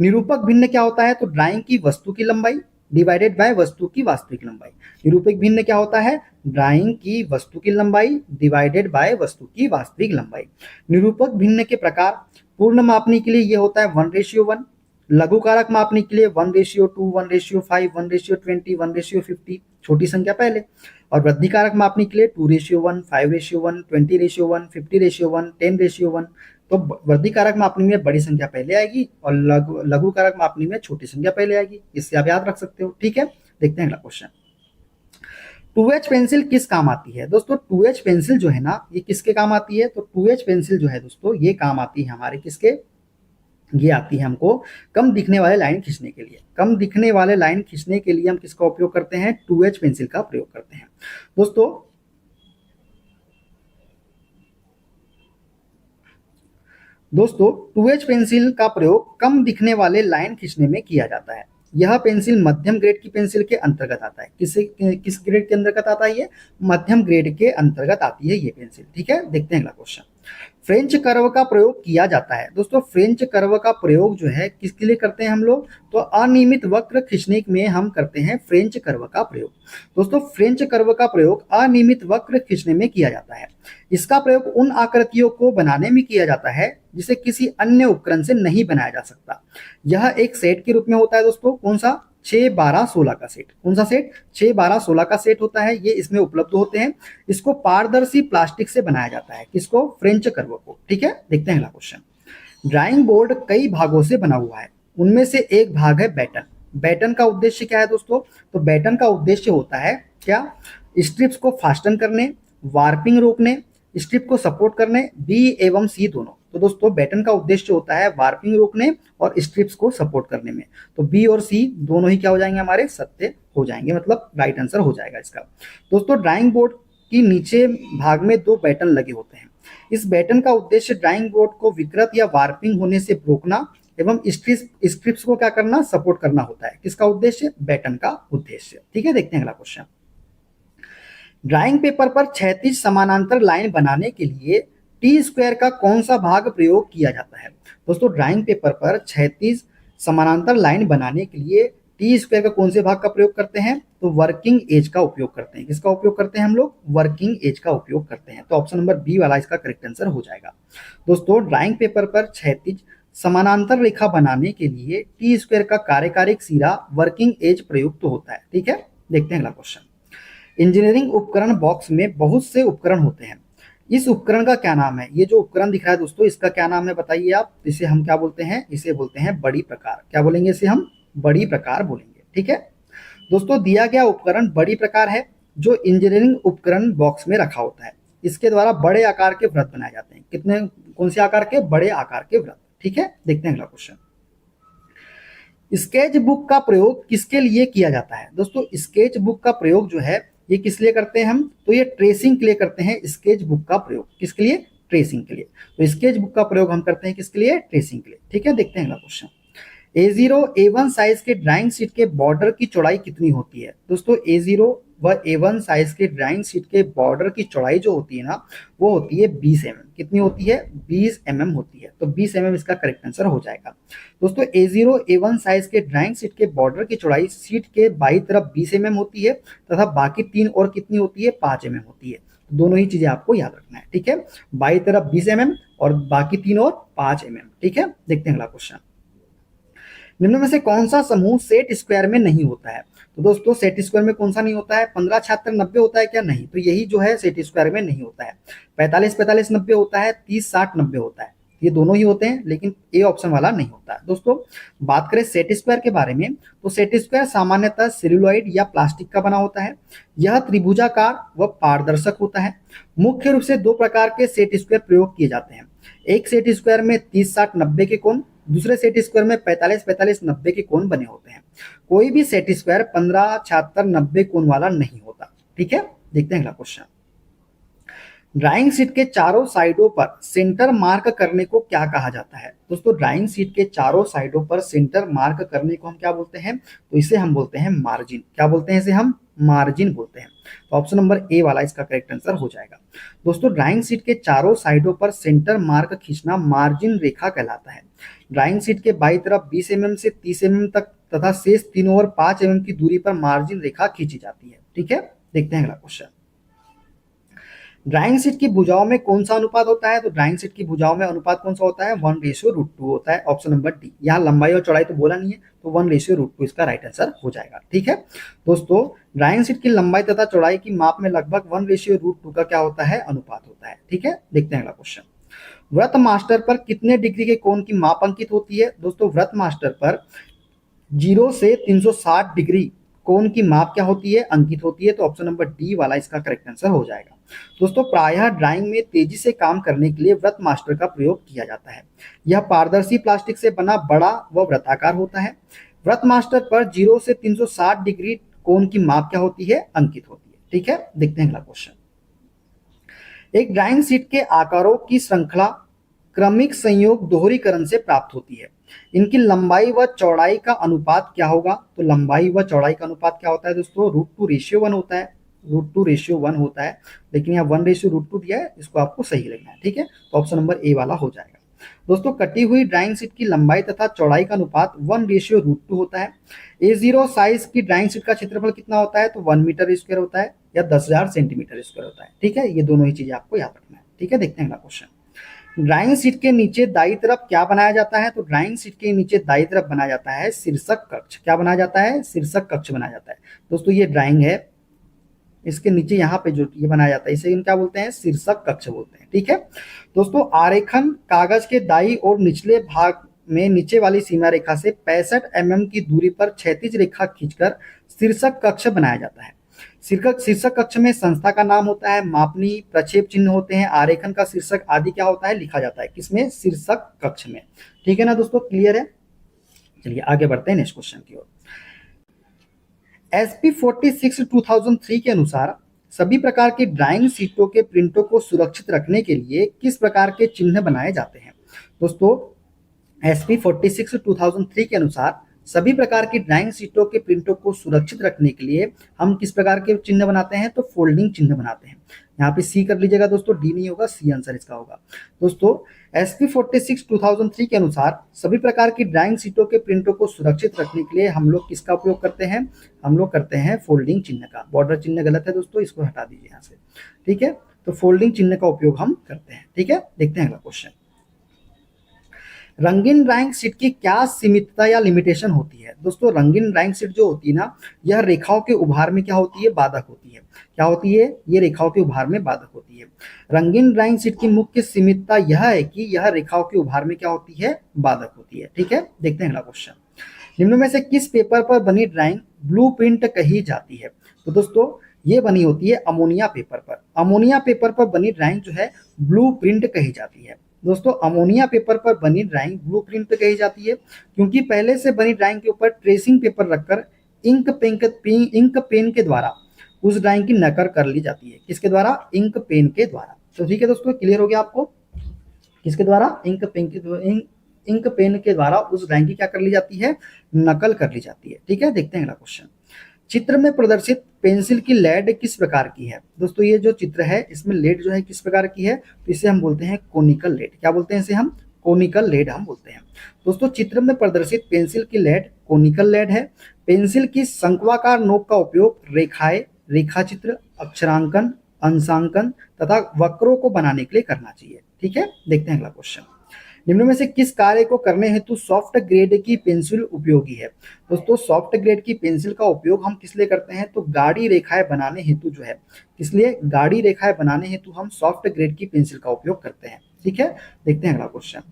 निरूपक भिन्न क्या होता है? तो ड्राइंग की वस्तु की लंबाई डिवाइडेड बाय वस्तु की वास्तविक लंबाई। निरूपक भिन्न क्या होता है? ड्राइंग की वस्तु की लंबाई डिवाइडेड बाय वस्तु की वास्तविक लंबाई। निरूपक भिन्न के प्रकार पूर्ण मापनी के लिए ये होता है 1:1, लघु कारक मापनी के लिए 1:2, 1:5, 1:20, 1:50, छोटी संख्या पहले, और वृद्धि कारक मापनी के लिए 2:1, 5:1, 20:1, 50:1, 10:1। तो वृद्धि कारक मापनी में बड़ी संख्या पहले आएगी और लघु कारक मापनी में छोटी संख्या पहले आएगी। इससे आप याद रख सकते हो। ठीक है, देखते हैं अगला क्वेश्चन। 2H पेंसिल किस काम आती है दोस्तों? 2H पेंसिल जो है ना, ये किसके काम आती है? तो 2H पेंसिल जो है दोस्तों, ये काम आती है हमारे किसके? ये आती है हमको कम दिखने वाले लाइन खींचने के लिए। कम दिखने वाले लाइन खींचने के लिए हम किसका उपयोग करते हैं? 2H पेंसिल का प्रयोग करते हैं दोस्तों। दोस्तों 2H पेंसिल का प्रयोग कम दिखने वाले लाइन खींचने में किया जाता है। यह पेंसिल मध्यम ग्रेड की पेंसिल के अंतर्गत आता है। किस ग्रेड के अंतर्गत आता है? ये मध्यम ग्रेड के अंतर्गत आती है ये पेंसिल। ठीक है, देखते हैं अगला क्वेश्चन। फ्रेंच कर्व का प्रयोग किया जाता है दोस्तों। फ्रेंच कर्व का प्रयोग जो है किसके लिए करते हैं हम लोग? तो अनियमित वक्र खींचने में हम करते हैं फ्रेंच कर्व का प्रयोग। दोस्तों, फ्रेंच कर्व का प्रयोग अनियमित वक्र खींचने में किया जाता है। इसका प्रयोग उन आकृतियों को बनाने में किया जाता है जिसे किसी अन्य उपकरण से नहीं बनाया जा सकता। यह एक सेट के रूप में होता है दोस्तों। कौन सा? 6, 12, 16 का सेट। कौन सा सेट? 6, 12, 16 का सेट होता है। ये इसमें उपलब्ध होते हैं। इसको पारदर्शी प्लास्टिक से बनाया जाता है। किसको? फ्रेंच कर्व को। ठीक है, देखते हैं अगला क्वेश्चन। ड्राइंग बोर्ड कई भागों से बना हुआ है। उनमें से एक भाग है बैटन। बैटन का उद्देश्य क्या है दोस्तों? तो बैटन का उद्देश्य होता है क्या? स्ट्रिप्स को फास्टन करने, वार्पिंग रोकने, स्ट्रिप को सपोर्ट करने, बी एवं सी दोनों। तो दोस्तों, बैटन का उद्देश्य होता है वार्पिंग रोकने और स्ट्रिप्स को सपोर्ट करने में। तो बी और सी दोनों ही क्या हो जाएंगे? हमारे सत्य हो जाएंगे, मतलब राइट आंसर हो जाएगा इसका। दोस्तों, ड्राइंग बोर्ड की नीचे भाग में 2 बैटन लगे होते हैं। इस बैटन का उद्देश्य ड्राइंग बोर्ड को विकृत या वार्पिंग होने से रोकना एवं स्ट्रिप्स को क्या करना? सपोर्ट करना होता है। किसका उद्देश्य? बैटन का उद्देश्य। ठीक है, देखते हैं अगला क्वेश्चन। ड्राइंग पेपर पर क्षैतिज समानांतर लाइन बनाने के लिए टी स्क्वायर का कौन सा भाग प्रयोग किया जाता है? दोस्तों ड्राइंग पेपर पर क्षैतिज समानांतर लाइन बनाने के लिए टी स्क्वायर का कौन से भाग का प्रयोग करते हैं? तो वर्किंग एज का उपयोग करते हैं। किसका उपयोग करते हैं हम लोग? वर्किंग एज का उपयोग करते हैं। तो ऑप्शन नंबर बी वाला इसका करेक्ट आंसर हो जाएगा। दोस्तों ड्राइंग पेपर पर क्षैतिज समानांतर रेखा बनाने के लिए टी स्क्वायर का कार्यकारिक सिरा वर्किंग एज प्रयुक्त होता है। ठीक है, देखते हैं अगला क्वेश्चन। इंजीनियरिंग उपकरण बॉक्स में बहुत से उपकरण होते हैं, इस उपकरण का क्या नाम है? ये जो उपकरण दिख रहा है दोस्तों, इसका क्या नाम है बताइए आप? इसे हम क्या बोलते हैं? इसे बोलते हैं बड़ी प्रकार। क्या बोलेंगे इसे? हम बड़ी प्रकार बोलेंगे। ठीक है दोस्तों, दिया गया उपकरण बड़ी प्रकार है जो इंजीनियरिंग उपकरण बॉक्स में रखा होता है। इसके द्वारा बड़े आकार के वृत्त बनाए जाते हैं। कितने, कौन से आकार के? बड़े आकार के वृत्त। ठीक है, देखते हैं अगला क्वेश्चन। स्केच बुक का प्रयोग किसके लिए किया जाता है? दोस्तों स्केच बुक का प्रयोग जो है ये किस लिए करते हैं हम? तो ये ट्रेसिंग के लिए करते हैं। स्केच बुक का प्रयोग किसके लिए? ट्रेसिंग के लिए। तो स्केच बुक का प्रयोग हम करते हैं किसके लिए? ट्रेसिंग के लिए। ठीक है, देखते हैं अगला क्वेश्चन। A0 A1 साइज के ड्राइंग शीट के बॉर्डर की चौड़ाई कितनी होती है? दोस्तों A0 व A1 साइज के ड्राइंग शीट के बॉर्डर की चौड़ाई जो होती है ना, वो होती है 20 mm। कितनी होती है? 20 mm होती है। तो 20 mm इसका करेक्ट आंसर हो जाएगा। दोस्तों A0 A1 साइज के ड्राइंग शीट के बॉर्डर की चौड़ाई शीट के बाई तरफ 20 mm होती है तथा बाकी तीन और कितनी होती है? 5 mm होती है। दोनों ही चीजें आपको याद रखना है। ठीक है, बाई तरफ 20 mm और बाकी तीन और 5 mm। ठीक है, देखते हैं अगला क्वेश्चन। निम्न में से कौन सा समूह सेट स्क्वायर में नहीं होता है? तो दोस्तों सेट स्क्वायर में कौन सा नहीं होता है? 15 76 90 होता है क्या? नहीं। तो यही जो है सेट स्क्वायर में नहीं होता है। 45 45 90 होता है, 30 60 90 होता है। ये दोनों ही होते हैं, लेकिन ए ऑप्शन वाला नहीं होता है। दोस्तों बात करें सेट स्क्वायर के बारे में, तो सेट स्क्वायर सामान्यतः सेल्यूलॉइड या प्लास्टिक का बना होता है। यह त्रिभुजाकार व पारदर्शक होता है। मुख्य रूप से दो प्रकार के सेट स्क्वायर प्रयोग किए जाते हैं। एक सेट स्क्वायर में 30 60 90 के कोण, दूसरे सेट स्क्वायर में 45 45 90 के कोण बने होते हैं। कोई भी सेट स्क्वायर 15 76 90 कोण वाला नहीं होता। ठीक है, देखते हैं अगला क्वेश्चन। ड्राइंग शीट के चारों साइडों पर सेंटर मार्क करने को क्या कहा जाता है? दोस्तों ड्राइंग शीट के चारों साइडों पर सेंटर मार्क करने को हम क्या बोलते हैं? तो इसे हम बोलते हैं मार्जिन। क्या बोलते हैं इसे? हम मार्जिन बोलते हैं। तो ऑप्शन नंबर ए वाला इसका करेक्ट आंसर हो जाएगा। दोस्तों ड्राइंग शीट के चारों साइडों पर सेंटर मार्क खींचना मार्जिन रेखा कहलाता है। ड्राइंग शीट के बाई तरफ 20 mm से 30 mm तक तथा शेष 3 और 5 mm की दूरी पर मार्जिन रेखा खींची जाती है। ठीक है, देखते हैं अगला क्वेश्चन। ड्राइंग शीट की भुजाओं में कौन सा अनुपात होता है? तो ड्राइंग शीट की भुजाओं में अनुपात कौन सा होता है? 1:√2 होता है। Option number D. यहाँ लंबाई और चौड़ाई तो बोला नहीं है, तो 1:√2 इसका राइट आंसर हो जाएगा। ठीक है दोस्तों, ड्राइंग शीट की लंबाई तथा चौड़ाई की माप में लगभग 1:√2 का क्या होता है? अनुपात होता है। ठीक है, देखते हैं अगला क्वेश्चन। व्रत मास्टर पर कितने डिग्री के कोण की माप अंकित होती है? दोस्तों व्रत मास्टर पर 0 से 360 डिग्री कोण की माप क्या होती है? अंकित होती है। तो ऑप्शन नंबर डी वाला इसका करेक्ट आंसर हो जाएगा। दोस्तों प्रायः ड्राइंग में तेजी से काम करने के लिए व्रत मास्टर का प्रयोग किया जाता है। यह पारदर्शी प्लास्टिक से बना बड़ा व वृत्ताकार होता है। व्रत मास्टर पर 0 से 360 डिग्री कोण की माप क्या होती है? अंकित होती है। ठीक है, देखते हैं अगला क्वेश्चन। एक ड्राइंग शीट के आकारों की श्रृंखला क्रमिक संयोग दोहरीकरण से प्राप्त होती है। इनकी लंबाई व चौड़ाई का अनुपात क्या होगा? तो लंबाई व चौड़ाई का अनुपात क्या होता है दोस्तों? √2:1 होता है। √2:1 होता है, लेकिन यहाँ 1:√2 दिया है, इसको आपको सही लिखना है। ठीक है, तो ऑप्शन नंबर ए वाला हो जाएगा। दोस्तों कटी हुई ड्राइंग शीट की लंबाई तथा चौड़ाई का अनुपात 1:√2 होता है। A0 साइज की ड्राइंग शीट का क्षेत्रफल कितना होता है? तो 1 मीटर स्क्वायर होता है या 10,000 सेंटीमीटर स्क्वायर होता है। ठीक है, ये दोनों ही चीजें आपको याद रखना है। ठीक है, देखते हैं अगला क्वेश्चन। ड्राइंग शीट के नीचे दाई तरफ क्या बनाया जाता है? तो ड्राइंग शीट के नीचे दाई तरफ बनाया जाता है शीर्षक कक्ष। क्या बनाया जाता है? शीर्षक कक्ष बनाया जाता है। दोस्तों ये ड्राइंग है, इसके नीचे यहाँ पे जो ये बनाया जाता है इसे हम क्या बोलते हैं? शीर्षक कक्ष बोलते हैं। ठीक है दोस्तों, आरेखन कागज के दाई और निचले भाग में नीचे वाली सीमा रेखा से 65 mm की दूरी पर क्षैतिज रेखा खींचकर शीर्षक कक्ष बनाया जाता है। शीर्षक कक्ष में संस्था का नाम होता है, मापनी प्रक्षेप चिन्ह होते हैं, आरेखन का शीर्षक आदि क्या होता है? लिखा जाता है। किसमें? शीर्षक कक्ष में। ठीक है ना दोस्तों, क्लियर है? चलिए आगे बढ़ते हैं नेक्स्ट क्वेश्चन की ओर। SP 46 2003 के अनुसार सभी प्रकार की ड्राइंग शीटों के प्रिंटों को सुरक्षित रखने के लिए किस प्रकार के चिन्ह बनाए जाते हैं? दोस्तों SP 46 2003 के अनुसार सभी प्रकार की ड्राइंग शीटों के प्रिंटों को सुरक्षित रखने के लिए हम किस प्रकार के चिन्ह बनाते हैं? तो फोल्डिंग चिन्ह बनाते हैं। यहाँ पे सी कर लीजिएगा दोस्तों, डी नहीं होगा, सी आंसर इसका होगा। दोस्तों SP 46 2003 के अनुसार सभी प्रकार की ड्राइंग शीटों के प्रिंटों को सुरक्षित रखने के लिए हम लोग किसका उपयोग करते हैं? हम लोग करते हैं फोल्डिंग चिन्ह का। बॉर्डर चिन्ह गलत है दोस्तों, इसको हटा दीजिए यहाँ से, ठीक है। तो फोल्डिंग चिन्ह का उपयोग हम करते हैं, ठीक है। देखते हैं अगला क्वेश्चन। रंगीन ड्राइंग शीट की क्या सीमितता या लिमिटेशन होती है? दोस्तों रंगीन ड्राइंग शीट जो होती है ना, यह रेखाओं के उभार में क्या होती है? बाधक होती है। क्या होती है? ये रेखाओं के उभार में बाधक होती है। रंगीन ड्राइंग शीट की मुख्य सीमितता यह है कि यह रेखाओं के उभार में क्या होती है? बाधक होती है, ठीक है। देखते हैं अगला क्वेश्चन। निम्न में से किस पेपर पर बनी ड्राइंग ब्लूप्रिंट कही जाती है? तो दोस्तों ये बनी होती है अमोनिया पेपर पर। अमोनिया पेपर पर बनी ड्राइंग जो है ब्लूप्रिंट कही जाती है। दोस्तों अमोनिया पेपर पर बनी ड्राइंग ब्लूप्रिंट कही जाती है क्योंकि पहले से बनी ड्राइंग के ऊपर ट्रेसिंग पेपर रखकर इंक पेन के द्वारा उस ड्राइंग की नकल कर ली जाती है। किसके द्वारा? इंक पेन के द्वारा। तो ठीक है दोस्तों, क्लियर हो गया आपको? किसके द्वारा? इंक पेन के द्वारा उस ड्राइंग की क्या कर ली जाती है? नकल कर ली जाती है, ठीक है। देखते हैं अगला क्वेश्चन। चित्र में प्रदर्शित पेंसिल की लेड किस प्रकार की है? दोस्तों ये जो चित्र है इसमें लेड जो है किस प्रकार की है? तो इसे हम बोलते हैं कोनिकल लेड। क्या बोलते हैं इसे हम? कोनिकल लेड हम बोलते हैं। दोस्तों चित्र में प्रदर्शित पेंसिल की लेड कोनिकल लेड है। पेंसिल की शंक्वाकार नोक का उपयोग रेखाएं, रेखाचित्र, अक्षरांकन, अंशांकन तथा वक्रों को बनाने के लिए करना चाहिए, ठीक है। देखते हैं अगला क्वेश्चन। निम्न में से किस कार्य को करने हेतु सॉफ्ट ग्रेड की पेंसिल उपयोगी है? दोस्तों सॉफ्ट ग्रेड की पेंसिल का उपयोग हम किस लिए करते हैं? तो गाढ़ी रेखाएं बनाने हेतु जो है, किस लिए? गाढ़ी रेखाएं बनाने हेतु हम सॉफ्ट ग्रेड की पेंसिल का उपयोग करते हैं, ठीक है। देखते हैं अगला क्वेश्चन।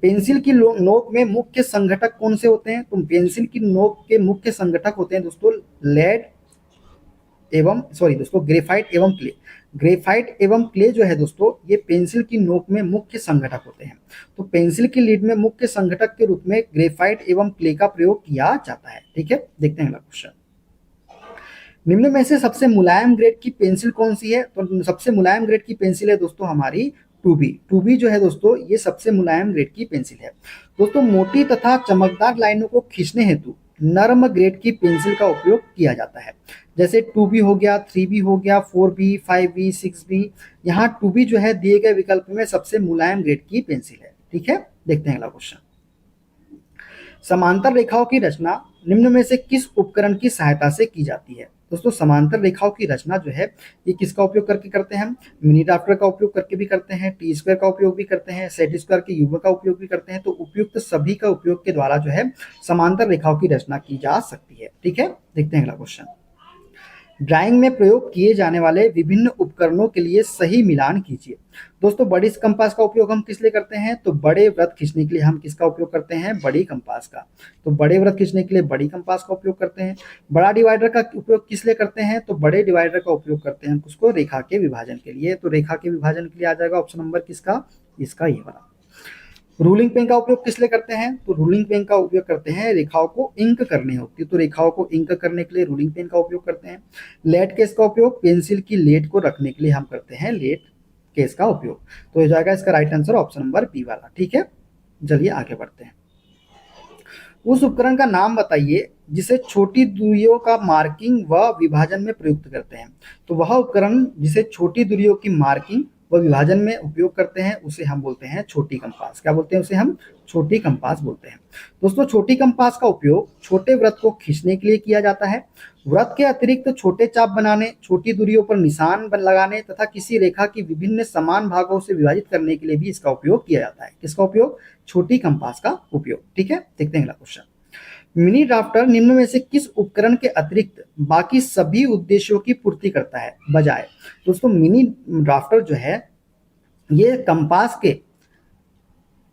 पेंसिल की नोक में मुख्य संघटक कौन से होते हैं? तो पेंसिल की नोक के मुख्य संघटक होते हैं दोस्तों लेड एवं दोस्तों ग्रेफाइट एवं क्ले। ग्रेफाइट एवं क्ले जो है दोस्तों ये पेंसिल की नोक में मुख्य संघटक होते हैं। तो पेंसिल की लीड में मुख्य संघटक के रूप में ग्रेफाइट एवं क्ले का प्रयोग किया जाता है, ठीक है। देखते हैं अगला क्वेश्चन। निम्न में से सबसे मुलायम ग्रेड की पेंसिल कौन सी है? तो सबसे मुलायम ग्रेड की पेंसिल है दोस्तों हमारी 2B जो है दोस्तों ये सबसे मुलायम ग्रेड की पेंसिल है। दोस्तों मोटी तथा चमकदार लाइनों को खींचने हेतु नर्म ग्रेड की पेंसिल का उपयोग किया जाता है। जैसे 2B हो गया, 3B हो गया, 4B, 5B, 6B। यहाँ 2B जो है दिए गए विकल्प में सबसे मुलायम ग्रेड की पेंसिल है, ठीक है। देखते हैं अगला क्वेश्चन। समांतर रेखाओं की रचना निम्न में से किस उपकरण की सहायता से की जाती है? दोस्तों समांतर रेखाओं की रचना जो है ये किसका उपयोग करके करते हैं? हम मिनी ड्राफ्टर का उपयोग करके भी करते हैं, टी स्क्वायर का उपयोग भी करते हैं, सेट स्क्वायर के युग्म का उपयोग भी करते हैं। तो उपयुक्त सभी का उपयोग के द्वारा जो है समांतर रेखाओं की रचना की जा सकती है, ठीक है। देखते हैं अगला क्वेश्चन। ड्राइंग में प्रयोग किए जाने वाले विभिन्न उपकरणों के लिए सही मिलान कीजिए। दोस्तों बड़ी कंपास का उपयोग हम किस लिए करते हैं? तो बड़े वृत्त खींचने के लिए हम किसका उपयोग करते हैं? बड़ी कंपास का। तो बड़े वृत्त खींचने के लिए बड़ी कंपास का उपयोग करते हैं। बड़ा डिवाइडर का उपयोग किस लिए करते हैं? तो बड़े डिवाइडर का उपयोग करते हैं उसको रेखा के विभाजन के लिए। तो रेखा के विभाजन के लिए आ जाएगा ऑप्शन नंबर किसका? इसका ये वाला। रूलिंग पेन का उपयोग किस लिए करते हैं? तो रूलिंग पेन का उपयोग करते हैं रेखाओं को इंक करनी होती है। तो रेखाओं को इंक करने के लिए रूलिंग पेन का उपयोग करते हैं। लेड केस का उपयोग पेंसिल की लेड को रखने के लिए हम करते हैं लेड केस का उपयोग। तो हो जाएगा इसका right answer option number B वाला, ठीक है। चलिए आगे बढ़ते हैं। उस उपकरण का नाम बताइए जिसे छोटी दूरियों का मार्किंग व विभाजन में प्रयुक्त करते हैं। तो वह उपकरण जिसे छोटी दूरियों की मार्किंग व विभाजन में उपयोग करते हैं उसे हम बोलते हैं छोटी कंपास। क्या बोलते हैं उसे? हम छोटी कंपास बोलते हैं। दोस्तों छोटी कंपास का उपयोग छोटे वृत्त को खींचने के लिए किया जाता है। वृत्त के अतिरिक्त छोटे चाप बनाने, छोटी दूरियों पर निशान लगाने तथा किसी रेखा की विभिन्न समान भागों से विभाजित करने के लिए भी इसका उपयोग किया जाता है। किसका उपयोग? छोटी कंपास का उपयोग, ठीक है। देखते हैं अगला क्वेश्चन। मिनी ड्राफ्टर निम्न में से किस उपकरण के अतिरिक्त बाकी सभी उद्देश्यों की पूर्ति करता है बजाय? दोस्तों मिनी ड्राफ्टर जो है ये कंपास के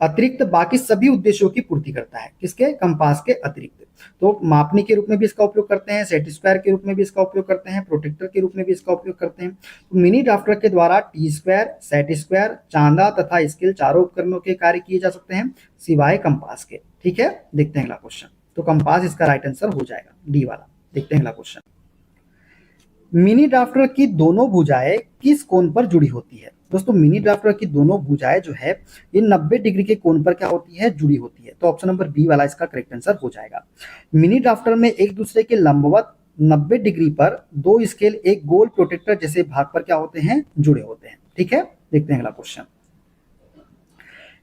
अतिरिक्त बाकी सभी उद्देश्यों की पूर्ति करता है। किसके? कंपास के अतिरिक्त। तो मापने के रूप में भी इसका उपयोग करते हैं, सेट स्क्वायर के रूप में भी इसका उपयोग करते हैं, प्रोटेक्टर के रूप में भी इसका उपयोग करते हैं। तो मिनी ड्राफ्टर के द्वारा टी स्क्वायर, सेट स्क्वायर, चांदा तथा स्केल चारों उपकरणों के कार्य किए जा सकते हैं सिवाय कंपास के, ठीक है। देखते हैं अगला क्वेश्चन। तो कंपास इसका राइट आंसर हो जाएगा डी वाला। देखते हैं अगला क्वेश्चन। मिनी ड्राफ्टर की दोनों भुजाएं किस कोण पर जुड़ी होती है? दोस्तों मिनी ड्राफ्टर की दोनों भुजाएं जो है ये 90 डिग्री के कोण पर क्या होती है, जुड़ी होती है। तो ऑप्शन नंबर बी वाला इसका करेक्ट आंसर हो जाएगा। मिनी ड्राफ्टर में एक दूसरे के लंबवत 90 डिग्री पर दो स्केल एक गोल प्रोटेक्टर जैसे भाग पर क्या होते हैं, जुड़े होते हैं। ठीक है, देखते हैं अगला क्वेश्चन।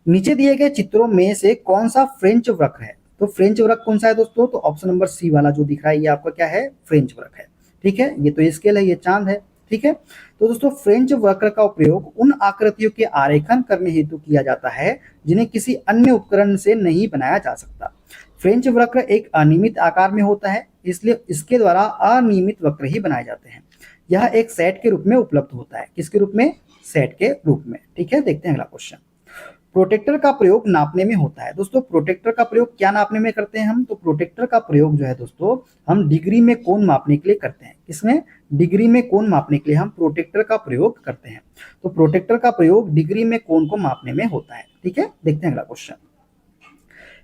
नीचे दिए गए चित्रों में से कौन सा फ्रेंच वक्र है? तो फ्रेंच वक्र कौन सा है दोस्तों? तो ऑप्शन नंबर सी वाला जो दिख रहा है ये आपका क्या है, फ्रेंच वक्र है। ठीक है, ये तो स्केल है, ये चांद है। ठीक है, तो दोस्तों फ्रेंच वक्र का उपयोग उन आकृतियों के आरेखन करने हेतु किया जाता है जिन्हें किसी अन्य उपकरण से नहीं बनाया जा सकता। फ्रेंच वक्र एक अनियमित आकार में होता है, इसलिए इसके द्वारा अनियमित वक्र ही बनाए जाते हैं। यह एक सेट के रूप में उपलब्ध होता है। किसके रूप में? सेट के रूप में। ठीक है, देखते हैं अगला क्वेश्चन। प्रोटेक्टर का प्रयोग नापने में होता है। दोस्तों प्रोटेक्टर का प्रयोग क्या नापने में करते हैं हम? तो प्रोटेक्टर का प्रयोग जो है दोस्तों हम डिग्री में कोण मापने के लिए करते हैं। किसमें? डिग्री में कोण मापने के लिए हम प्रोटेक्टर का प्रयोग करते हैं। तो प्रोटेक्टर का प्रयोग डिग्री में कोण को मापने में होता है। ठीक है, देखते हैं अगला क्वेश्चन।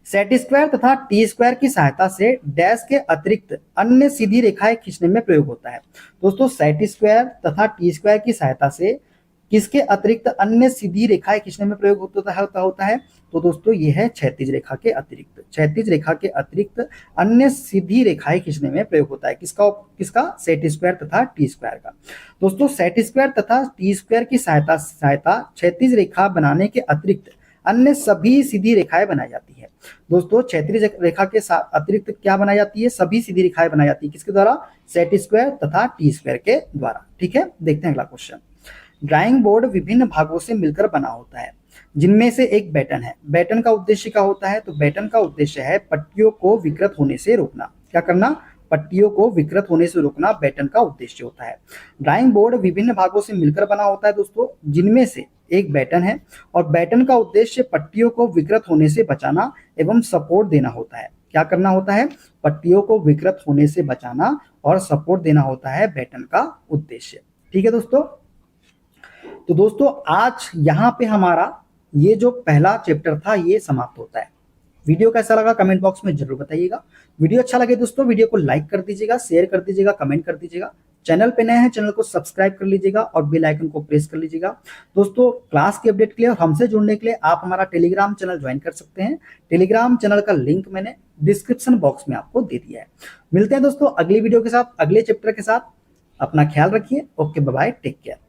सेट स्क्वायर तथा टी स्क्वायर की सहायता से डैश के अतिरिक्त अन्य सीधी रेखाएं खींचने में प्रयोग होता है। दोस्तों सेट स्क्वायर तथा टी स्क्वायर की सहायता से किसके अतिरिक्त अन्य सीधी रेखाएं खींचने में प्रयोग होता है? तो दोस्तों ये है क्षैतिज रेखा के अतिरिक्त। क्षैतिज रेखा के अतिरिक्त अन्य सीधी रेखाएं खींचने में प्रयोग होता है। किसका? सेट स्क्वायर तथा टी स्क्वायर का। दोस्तों सेट स्क्वायर तथा टी स्क्वायर की सहायता क्षैतिज रेखा बनाने के अतिरिक्त अन्य सभी सीधी रेखाएं बनाई जाती है। दोस्तों क्षैतिज रेखा के साथ अतिरिक्त क्या बनाई जाती है? सभी सीधी रेखाएं बनाई जाती है। किसके द्वारा? सेट स्क्वायर तथा टी स्क्वायर के द्वारा। ठीक है, देखते हैं अगला क्वेश्चन। ड्राइंग बोर्ड विभिन्न भागों से मिलकर बना होता है, जिनमें से एक बैटन है। बैटन का उद्देश्य क्या होता है? तो बैटन का उद्देश्य है पट्टियों को विकृत होने से रोकना। क्या करना? पट्टियों को विकृत होने से रोकना बैटन का उद्देश्य होता है। ड्राइंग बोर्ड विभिन्न भागों से मिलकर बना होता है दोस्तों, जिनमें से एक बैटन है और बैटन का उद्देश्य पट्टियों को विकृत होने से बचाना एवं सपोर्ट देना होता है। क्या करना होता है? पट्टियों को विकृत होने से बचाना और सपोर्ट देना होता है बैटन का उद्देश्य। ठीक है दोस्तों, तो दोस्तों आज यहाँ पे हमारा ये जो पहला चैप्टर था ये समाप्त होता है। वीडियो कैसा लगा कमेंट बॉक्स में जरूर बताइएगा। वीडियो अच्छा लगे दोस्तों वीडियो को लाइक कर दीजिएगा, शेयर कर दीजिएगा, कमेंट कर दीजिएगा। चैनल पे नए हैं चैनल को सब्सक्राइब कर लीजिएगा और बेल आइकन को प्रेस कर लीजिएगा। दोस्तों क्लास के अपडेट के लिए और हमसे जुड़ने के लिए आप हमारा टेलीग्राम चैनल ज्वाइन कर सकते हैं। टेलीग्राम चैनल का लिंक मैंने डिस्क्रिप्शन बॉक्स में आपको दे दिया है। मिलते हैं दोस्तों अगली वीडियो के साथ, अगले चैप्टर के साथ। अपना ख्याल रखिए। Okay, bye bye, take care.